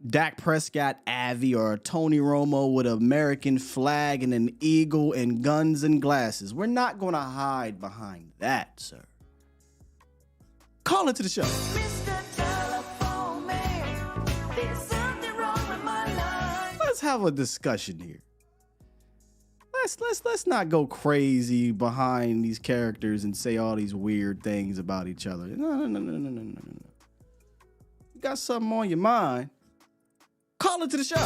Dak Prescott Avi or Tony Romo with an American flag and an eagle and guns and glasses. We're not going to hide behind that, sir. Call into the show. Let's have a discussion here. Let's not go crazy behind these characters and say all these weird things about each other. No. You got something on your mind? Call into the show.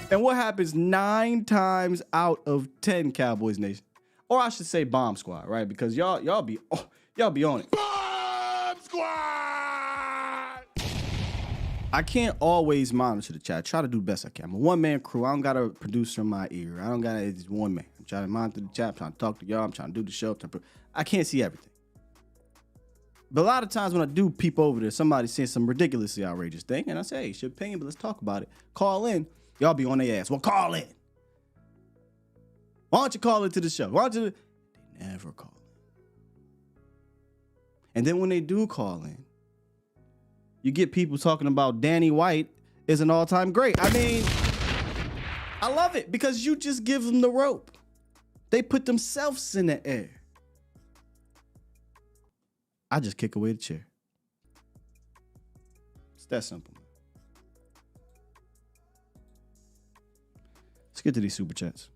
And what happens 9 times out of 10, Cowboys Nation, or I should say Bomb Squad, right? Because y'all be on it. Bomb Squad! I can't always monitor the chat. I try to do the best I can. I'm a one-man crew. I don't got a producer in my ear. It's one man. I'm trying to monitor the chat. I'm trying to talk to y'all. I'm trying to do the show. I can't see everything. But a lot of times when I do peep over there, somebody's saying some ridiculously outrageous thing, and I say, hey, it's your opinion, but let's talk about it. Call in. Y'all be on their ass. Well, call in. Why don't you call into the show? They never call in. And then when they do call in, you get people talking about Danny White is an all-time great. I mean, I love it because you just give them the rope. They put themselves in the air. I just kick away the chair. It's that simple. Let's get to these super chats.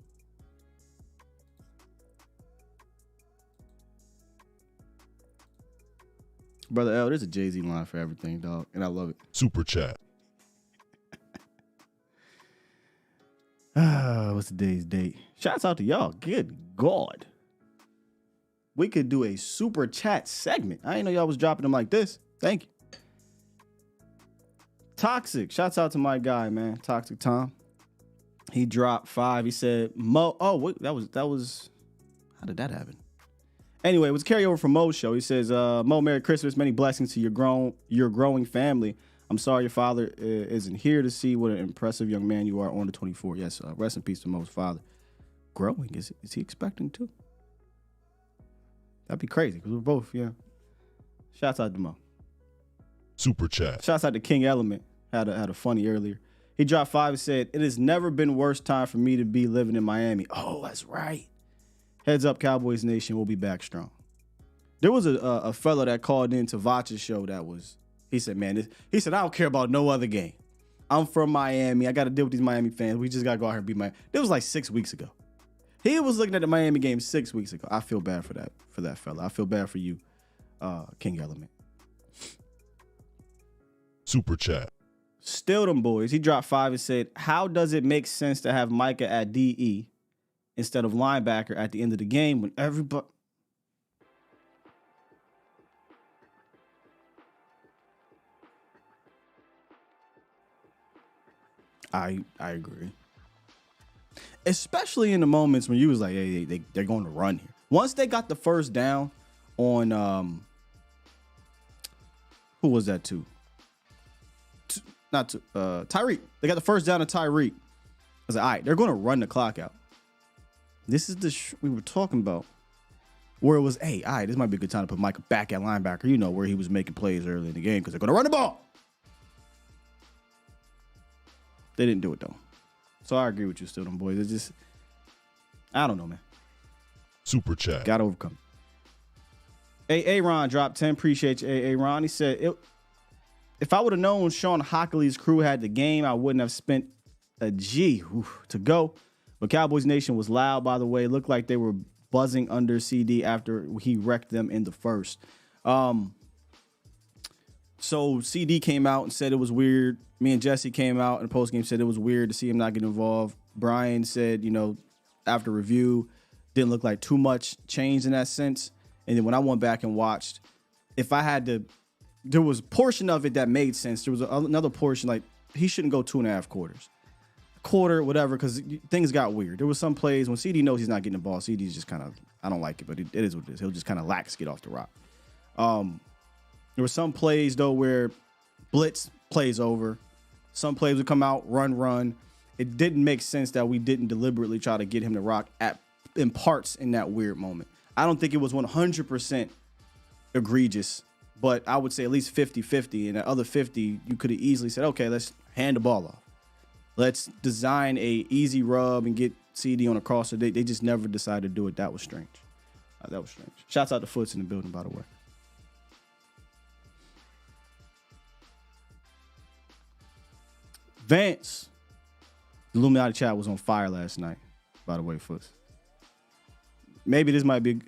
Brother L, there's a Jay-Z line for everything, dog, and I love it. Super chat. What's today's date? Shouts out to y'all. Good God. We could do a super chat segment. I didn't know y'all was dropping them like this. Thank you. Toxic. Shouts out to my guy, man. Toxic Tom. He dropped 5. He said, Mo. Oh, wait, that was. How did that happen? Anyway, it was a carryover from Mo's show. He says, Mo, Merry Christmas. Many blessings to your growing family. I'm sorry your father isn't here to see what an impressive young man you are on the 24. Yes, rest in peace to Mo's father. Growing? Is he expecting to? That'd be crazy because we're both, yeah. Shouts out to Mo. Super chat. Shouts out to King Element. Had a funny earlier. He dropped 5 and said, it has never been worse time for me to be living in Miami. Oh, that's right. Heads up, Cowboys Nation. We'll be back strong. There was a fella that called into Vach's show he said, man, he said, I don't care about no other game. I'm from Miami. I got to deal with these Miami fans. We just got to go out here and beat Miami. It was like 6 weeks ago. He was looking at the Miami game 6 weeks ago. I feel bad for that fella. I feel bad for you, King Element. Super chat. Still them boys. He dropped 5 and said, how does it make sense to have Micah at DE instead of linebacker at the end of the game when everybody... I agree. Especially in the moments when you was like, hey, they're going to run here. Once they got the first down on, who was that to? Tyreek. They got the first down to Tyreek. I was like, all right, they're going to run the clock out. This is the we were talking about. Where it was, hey, all right, this might be a good time to put Micah back at linebacker, you know, where he was making plays early in the game because they're going to run the ball. They didn't do it, though. So I agree with you still, them boys. It's just, I don't know, man. Super chat. Got to overcome. Aaron dropped 10. Appreciate you, Aaron. He said, if I would have known Sean Hockley's crew had the game, I wouldn't have spent a G to go. But Cowboys Nation was loud, by the way. It looked like they were buzzing under CD after he wrecked them in the first. So CD came out and said it was weird. Me and Jesse came out in the postgame, said it was weird to see him not get involved. Brian said, after review, didn't look like too much changed in that sense. And then when I went back and watched, there was a portion of it that made sense. There was another portion, like, he shouldn't go 2.5 quarters. Quarter, whatever, because things got weird. There was some plays when CD knows he's not getting the ball. CD's just kind of, I don't like it, but it is what it is. He'll just kind of lax get off the rock. There were some plays, though, where blitz plays over. Some plays would come out, run. It didn't make sense that we didn't deliberately try to get him to rock in parts in that weird moment. I don't think it was 100% egregious, but I would say at least 50-50. And the other 50, you could have easily said, okay, let's hand the ball off. Let's design a easy rub and get CD on a crosser. They just never decided to do it. That was strange. Shouts out to Foots in the building, by the way. Vance, the Illuminati chat was on fire last night, by the way, Foots. Maybe this might be...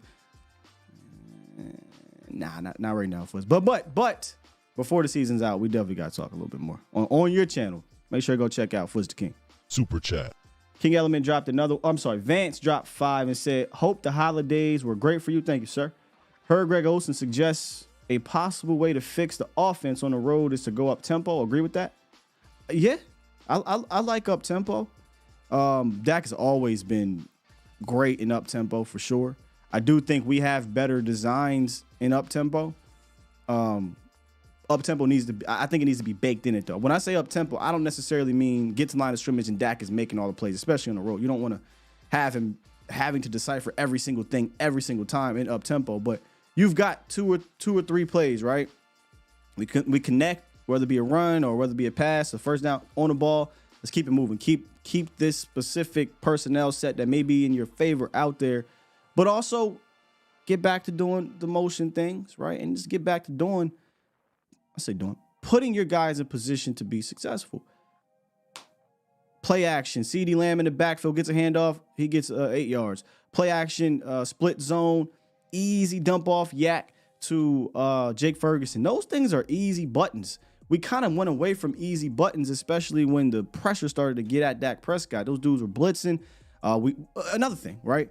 Nah, not right now, Foots. But before the season's out, we definitely got to talk a little bit more. On your channel, make sure you go check out Foots the King. Super chat. King Element dropped Vance dropped 5 and said, hope the holidays were great for you. Thank you, sir. Heard Greg Olsen suggests a possible way to fix the offense on the road is to go up tempo. Agree with that? Yeah, I like up tempo. Dak has always been great in up tempo for sure. I do think we have better designs in up tempo. Up tempo I think it needs to be baked in it though. When I say up tempo, I don't necessarily mean get to line of scrimmage and Dak is making all the plays, especially on the road. You don't want to have him having to decipher every single thing every single time in up tempo. But you've got two or three plays, right? We connect, whether it be a run or whether it be a pass, a first down on the ball. Let's keep it moving. Keep this specific personnel set that may be in your favor out there, but also get back to doing the motion things, right? And just get back to putting your guys in position to be successful. Play action. CeeDee Lamb in the backfield gets a handoff. He gets 8 yards. Play action, split zone, easy dump off yak to Jake Ferguson. Those things are easy buttons. We kind of went away from easy buttons, especially when the pressure started to get at Dak Prescott. Those dudes were blitzing. Another thing, right?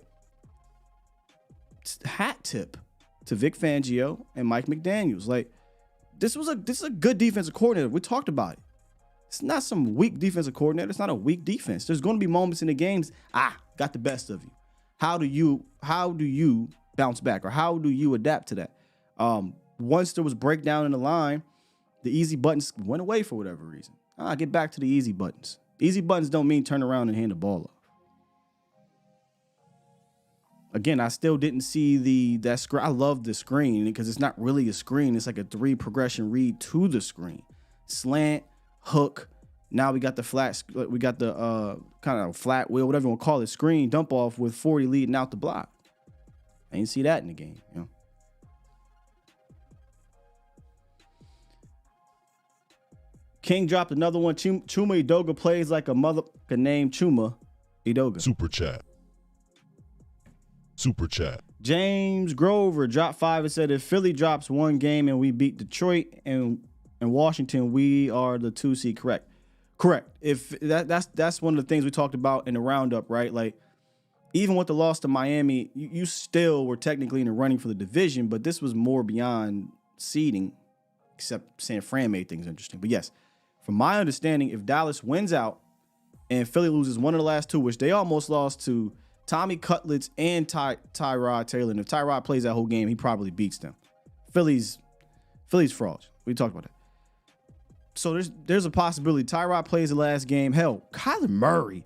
Hat tip to Vic Fangio and Mike McDaniels. Like, this is a good defensive coordinator. We talked about it. It's not some weak defensive coordinator. It's not a weak defense. There's going to be moments in the games, got the best of you. How do you bounce back, or how do you adapt to that? Once there was breakdown in the line, the easy buttons went away for whatever reason. Get back to the easy buttons. Easy buttons don't mean turn around and hand the ball off. Again, I still didn't see that screen. I love the screen because it's not really a screen. It's like a 3 progression read to the screen. Slant, hook. Now we got the flat. We got the kind of flat wheel, whatever you want to call it, screen dump off with 40 leading out the block. I didn't see that in the game. King dropped another one. Chuma Edoga plays like a mother named Chuma Edoga. Super chat. James Grover dropped 5 and said, if Philly drops one game and we beat Detroit and And Washington, we are the 2 seed, correct? Correct. If that's one of the things we talked about in the roundup, right? Like, even with the loss to Miami, you still were technically in the running for the division, but this was more beyond seeding, except San Fran made things interesting. But yes, from my understanding, if Dallas wins out and Philly loses one of the last 2, which they almost lost to Tommy Cutlets and Tyrod Taylor, and if Tyrod plays that whole game, he probably beats them. Philly's frauds. We talked about that. So there's a possibility Tyrod plays the last game. Hell, Kyler Murray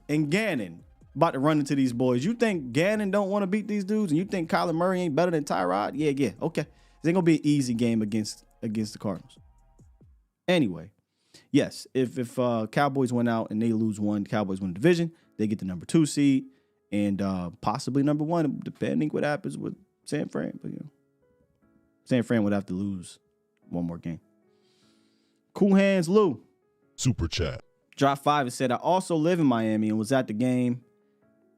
and Gannon about to run into these boys. You think Gannon don't want to beat these dudes, and you think Kyler Murray ain't better than Tyrod? Yeah, okay. It ain't gonna be an easy game against the Cardinals. Anyway, yes, if Cowboys went out and they lose one, Cowboys win the division, they get the number 2 seed and possibly number 1, depending what happens with San Fran. But San Fran would have to lose one more game. Cool Hands Lou. Super Chat. Drop 5 and said, I also live in Miami and was at the game.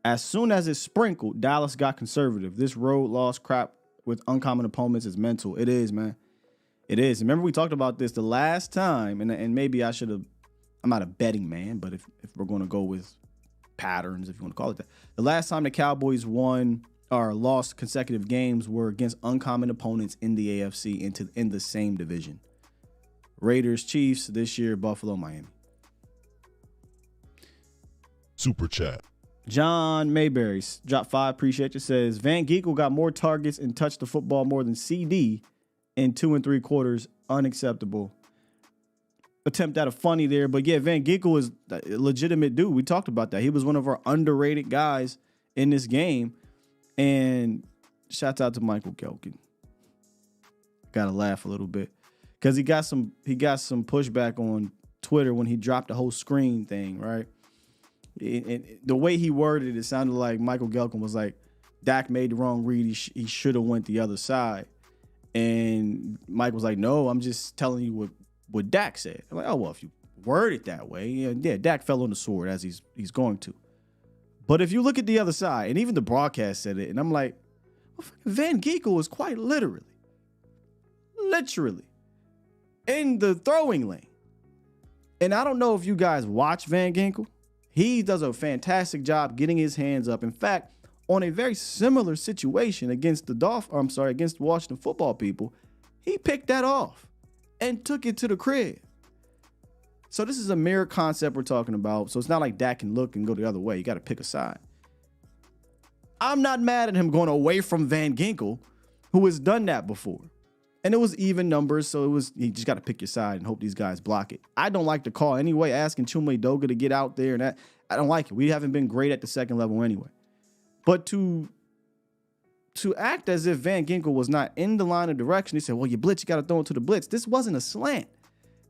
As soon as it sprinkled, Dallas got conservative. This road loss crap with uncommon opponents is mental. It is, man. It is. Remember we talked about this the last time, and maybe I should have, I'm not a betting man, but if we're going to go with patterns, if you want to call it that. The last time the Cowboys won or lost consecutive games were against uncommon opponents in the AFC in the same division. Raiders, Chiefs, this year, Buffalo, Miami. Super Chat. John Mayberry, drop 5, appreciate you, says, Van Ginkel got more targets and touched the football more than CD in 2 3/4, unacceptable. Attempt at a funny there, but yeah, Van Ginkel is a legitimate dude. We talked about that. He was one of our underrated guys in this game, and shouts out to Michael Gelkin. Gotta laugh a little bit because he got some pushback on Twitter when he dropped the whole screen thing, right? And the way he worded it sounded like Michael Gelkin was like, Dak made the wrong read. He should have went the other side. And Mike was like, no, I'm just telling you what Dak said. I'm like, oh, well, if you word it that way, yeah, Dak fell on the sword as he's going to. But if you look at the other side, and even the broadcast said it, and I'm like, well, Van Ginkel was quite literally in the throwing lane. And I don't know if you guys watch Van Ginkel. He does a fantastic job getting his hands up. In fact, on a very similar situation against against Washington football people, he picked that off and took it to the crib. So this is a mirror concept we're talking about. So it's not like Dak can look and go the other way. You got to pick a side. I'm not mad at him going away from Van Ginkel, who has done that before. And it was even numbers, so you just got to pick your side and hope these guys block it. I don't like the call anyway, asking Chuma Edoga to get out there, and that I don't like it. We haven't been great at the second level anyway. But to act as if Van Ginkel was not in the line of direction, he said, well, you blitz, you got to throw it to the blitz. This wasn't a slant.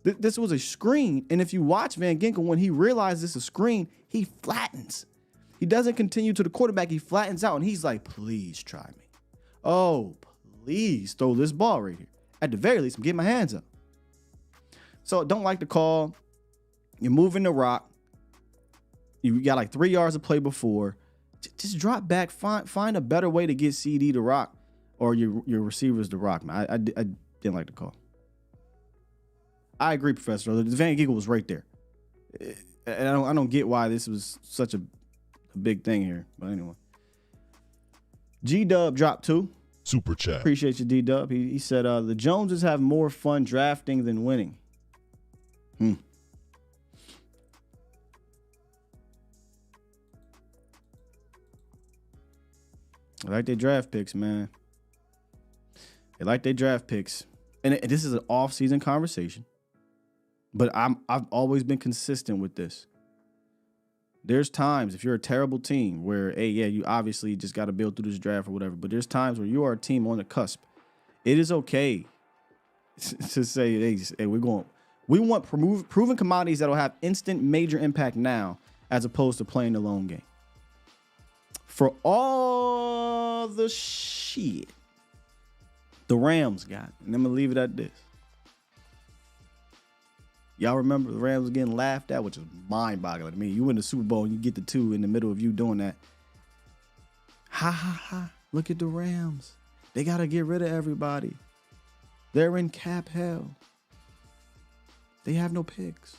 This was a screen, and if you watch Van Ginkel, when he realizes it's a screen, he flattens. He doesn't continue to the quarterback. He flattens out, and he's like, please try me. Oh, please throw this ball right here. At the very least, I'm getting my hands up. So don't like the call. You're moving the rock. You got like 3 yards of play before. Just drop back. Find a better way to get CD to rock or your receivers to rock, man. I didn't like the call. I agree, Professor. The Van Ginkel was right there. And I don't get why this was such a big thing here. But anyway. G-Dub dropped 2. Super Chat. Appreciate you, D-Dub. He said, the Joneses have more fun drafting than winning. I like their draft picks, man. They like their draft picks. And this is an off-season conversation. But I've always been consistent with this. There's times, if you're a terrible team, where, hey, yeah, you obviously just got to build through this draft or whatever, but there's times where you are a team on the cusp. It is okay to say, hey, we want proven commodities that will have instant major impact now as opposed to playing the long game. For all the shit the Rams got, and I'm going to leave it at this. Y'all remember the Rams getting laughed at, which is mind-boggling to me. You win the Super Bowl and you get the 2 in the middle of you doing that. Ha, ha, ha. Look at the Rams. They got to get rid of everybody. They're in cap hell. They have no picks.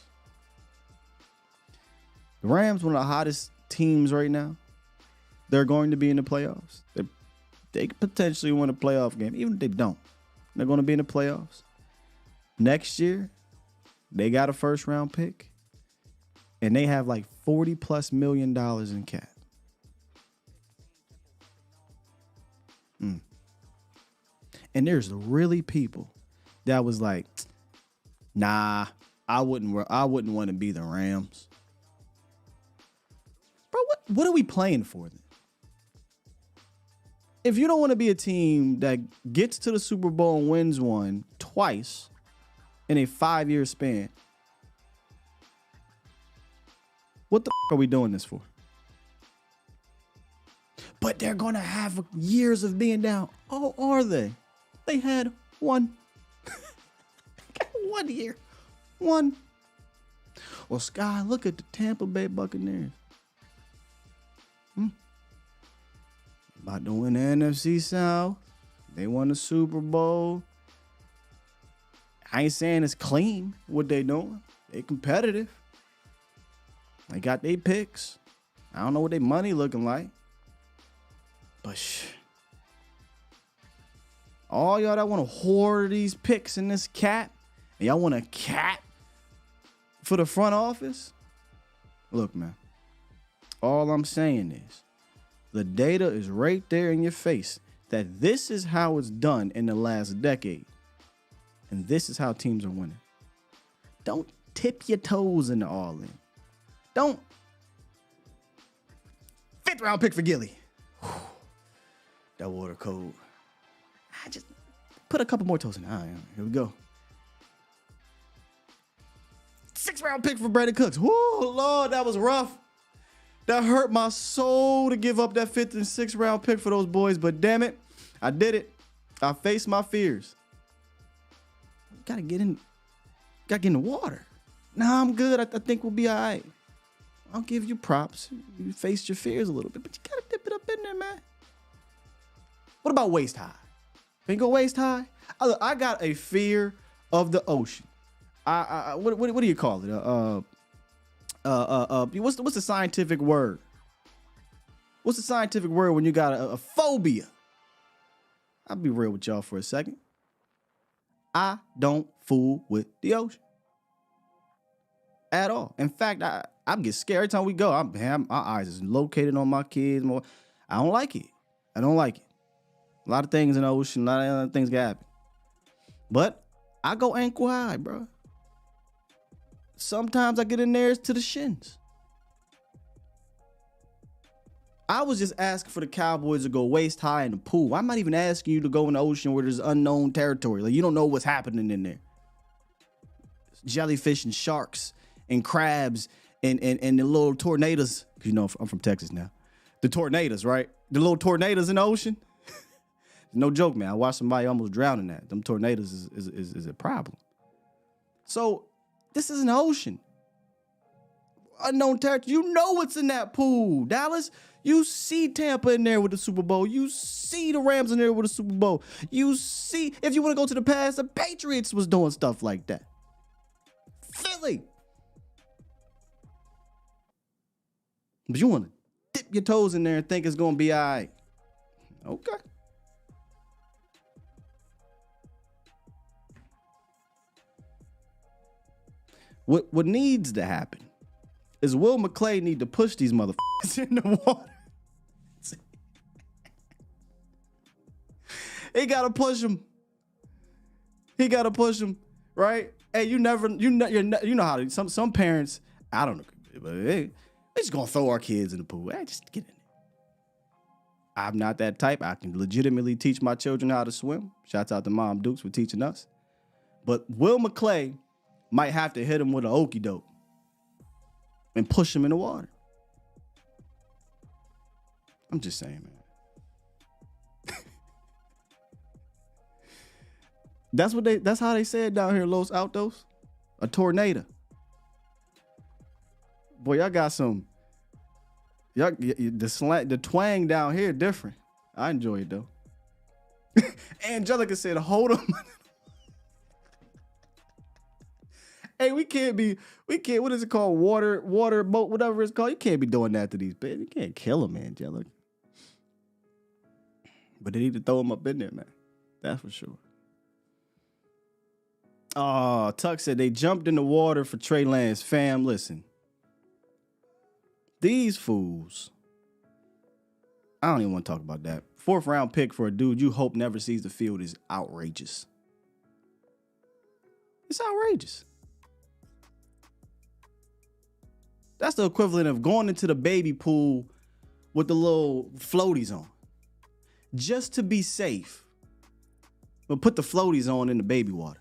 The Rams, one of the hottest teams right now. They're going to be in the playoffs. They could potentially win a playoff game. Even if they don't, they're going to be in the playoffs. Next year, they got a first-round pick, and they have like $40+ million in cap. And there's really people that was like, nah, I wouldn't want to be the Rams. Bro, what are we playing for then? If you don't want to be a team that gets to the Super Bowl and wins one twice in a 5-year span, what the are we doing this for? But they're going to have years of being down. Oh, are they? They had one. 1 year. One. Well, Sky, look at the Tampa Bay Buccaneers. About to win the NFC South. They won the Super Bowl. I ain't saying it's clean what they doing. They competitive. They got their picks. I don't know what their money looking like. But all y'all that want to hoard these picks in this cap, and y'all want a cap for the front office? Look, man. All I'm saying is, the data is right there in your face that this is how it's done in the last decade. And this is how teams are winning. Don't tip your toes in the all-in. Don't. 5th round pick for Gilly. Whew. That water cold. I just put a couple more toes in. All right, here we go. 6th round pick for Brandon Cooks. Whoa, Lord, that was rough. That hurt my soul to give up that 5th and 6th round pick for those boys, but damn it, I did it. I faced my fears. Gotta get in the water. Nah, I'm good. I think we'll be all right. I'll give you props. You faced your fears a little bit, but you gotta dip it up in there, man. What about waist high? Ain't go waist high? I got a fear of the ocean. What do you call it? What's the scientific word? What's the scientific word when you got a phobia? I'll be real with y'all for a second. I don't fool with the ocean at all. In fact, I get scared every time we go. My eyes is located on my kids. I don't like it. I don't like it. A lot of things in the ocean, a lot of other things can happen. But I go ankle high, bro. Sometimes I get in there to the shins. I was just asking for the Cowboys to go waist high in the pool. I'm not even asking you to go in the ocean where there's unknown territory. Like, you don't know what's happening in there. Jellyfish and sharks and crabs and the little tornadoes. Because you know I'm from Texas now. The tornadoes, right? The little tornadoes in the ocean. No joke, man. I watched somebody almost drown in that. Them tornadoes is a problem. So this is an ocean. Unknown territory. You know what's in that pool, Dallas. You see Tampa in there with the Super Bowl. You see the Rams in there with the Super Bowl. You see, if you want to go to the past, the Patriots was doing stuff like that. Philly. But you want to dip your toes in there and think it's going to be all right. Okay. What needs to happen is Will McClay need to push these motherfuckers in the water. He gotta push them. He gotta push them, right? Hey, you know how to, some parents, I don't know, but they just gonna throw our kids in the pool. Hey, just get in there. I'm not that type. I can legitimately teach my children how to swim. Shouts out to Mom Dukes for teaching us. But Will McClay might have to hit him with an okie doke and push him in the water. I'm just saying, man. That's how they say it down here in Los Altos. A tornado. Boy, y'all got some. The twang down here different. I enjoy it though. Angelica said, hold him. Hey, we can't, what is it called? Water boat, whatever it's called. You can't be doing that to these bitches. You can't kill them, Angelica. But they need to throw them up in there, man. That's for sure. Oh, Tuck said they jumped in the water for Trey Lance. Fam, listen. These fools. I don't even want to talk about that. 4th round pick for a dude you hope never sees the field is outrageous. It's outrageous. That's the equivalent of going into the baby pool with the little floaties on. Just to be safe. But put the floaties on in the baby water.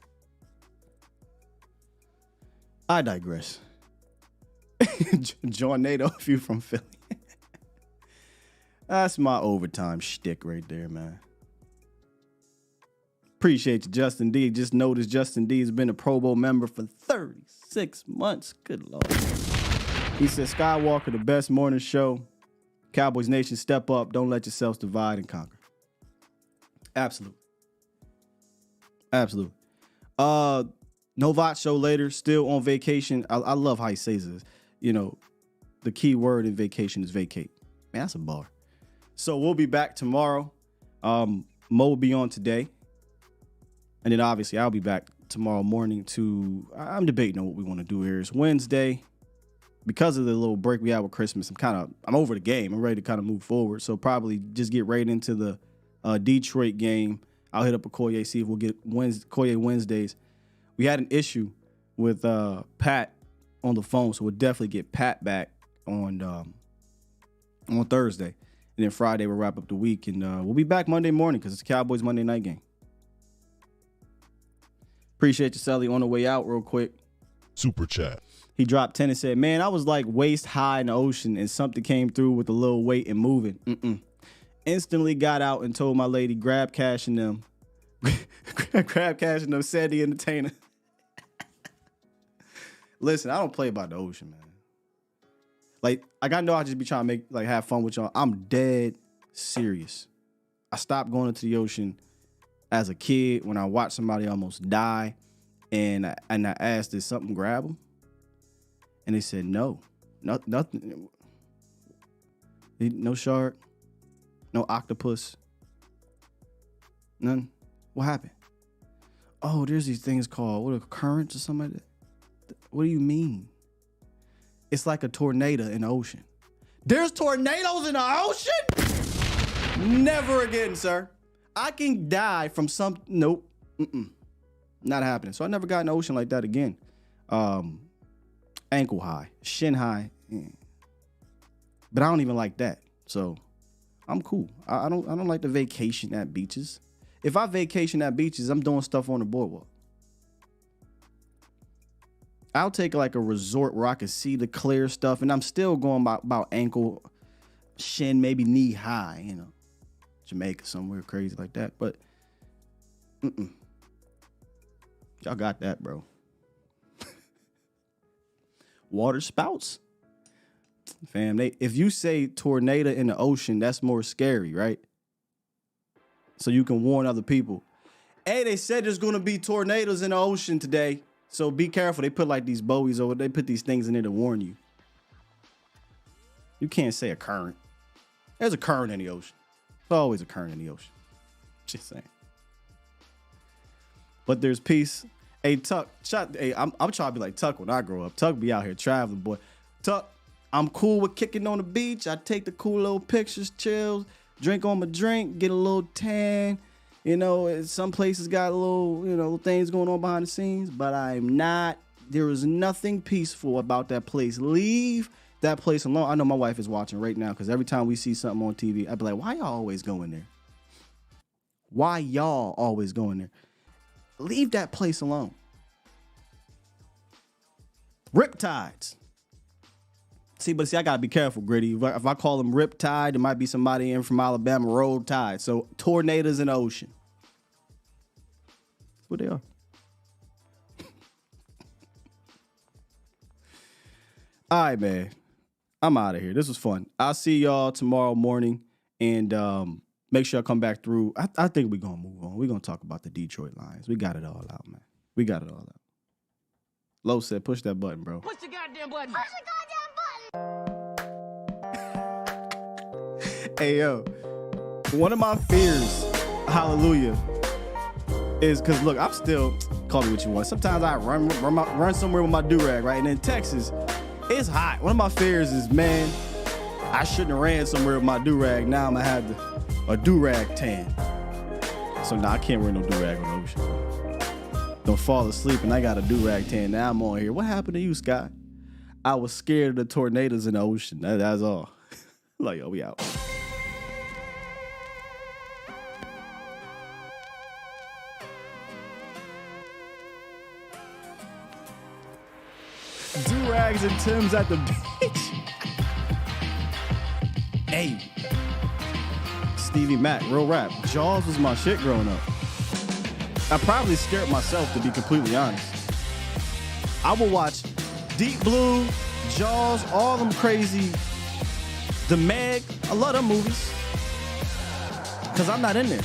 I digress. John Nato, if you from Philly. That's my overtime shtick right there, man. Appreciate you, Justin D. Just noticed Justin D has been a Pro Bowl member for 36 months. Good Lord. He said, Skywalker, the best morning show. Cowboys Nation, step up. Don't let yourselves divide and conquer. Absolutely. Absolutely. Novat show later, still on vacation. I love how he says this. You know, the key word in vacation is vacate. Man, that's a bar. So we'll be back tomorrow. Mo will be on today. And then obviously I'll be back tomorrow morning I'm debating on what we want to do here. It's Wednesday. Because of the little break we had with Christmas, I'm over the game. I'm ready to kind of move forward. So probably just get right into the Detroit game. I'll hit up a Koye, see if we'll get Koye Wednesdays. We had an issue with Pat on the phone, so we'll definitely get Pat back on Thursday. And then Friday, we'll wrap up the week, and we'll be back Monday morning because it's Cowboys Monday night game. Appreciate you, Sally. On the way out, real quick. Super chat. He dropped 10 and said, man, I was like waist high in the ocean and something came through with a little weight and moving. Instantly got out and told my lady, grab cash in them. Grab cash in them, said the entertainer. Listen, I don't play about the ocean, man. Like I know I just be trying to have fun with y'all. I'm dead serious. I stopped going into the ocean as a kid when I watched somebody almost die, and I asked, did something grab them? And they said no, nothing. No shark, no octopus, none. What happened? Oh, there's these things called currents or something like that. What do you mean? It's like a tornado in the ocean. There's tornadoes in the ocean? Never again, sir. I can die from some. Nope. Not happening. So I never got in the ocean like that again. Ankle high, shin high. But I don't even like that. So I'm cool. I don't like to vacation at beaches. If I vacation at beaches, I'm doing stuff on the boardwalk. I'll take like a resort where I can see the clear stuff, and I'm still going about ankle, shin, maybe knee high, Jamaica, somewhere crazy like that. But y'all got that, bro. Water spouts, fam. If you say tornado in the ocean, that's more scary, right? So you can warn other people. Hey, they said there's gonna be tornadoes in the ocean today. So be careful. They put like these buoys over. They put these things in there to warn you. You can't say a current. There's a current in the ocean. There's always a current in the ocean. Just saying. But there's peace. Hey, Tuck. Hey, I'm trying to be like Tuck when I grow up. Tuck be out here traveling, boy. Tuck, I'm cool with kicking on the beach. I take the cool little pictures, chills, drink on my drink, get a little tan. Some places got a little, things going on behind the scenes, but I'm not. There is nothing peaceful about that place. Leave that place alone. I know my wife is watching right now because every time we see something on TV, I'd be like, why y'all always going there? Why y'all always going there? Leave that place alone. Riptides. See, I gotta be careful, Gritty. If I call them Riptide, there might be somebody in from Alabama, Roll Tide. So tornadoes in the ocean. That's what they are. All right, man. I'm out of here. This was fun. I'll see y'all tomorrow morning, and make sure I come back through. I think we're gonna move on. We're gonna talk about the Detroit Lions. We got it all out, man. We got it all out. Lo said, push that button, bro. Push the goddamn button. Push the goddamn button. Hey, yo. One of my fears, hallelujah, is because, look, I'm still, call me what you want. Sometimes I run somewhere with my do-rag, right? And in Texas, it's hot. One of my fears is, man, I shouldn't have ran somewhere with my do-rag. Now I'm going to have a do-rag tan. So now I can't wear no do-rag on the ocean. Don't fall asleep and I got a do-rag tan. Now I'm on here. What happened to you, Scott? I was scared of the tornadoes in the ocean. That's all. Like, yo, we out. Do-rags and Timbs at the beach. Hey. Stevie Mac, real rap. Jaws was my shit growing up. I probably scared myself, to be completely honest. I would watch Deep Blue, Jaws, all them crazy, The Meg. I love them movies. Because I'm not in there.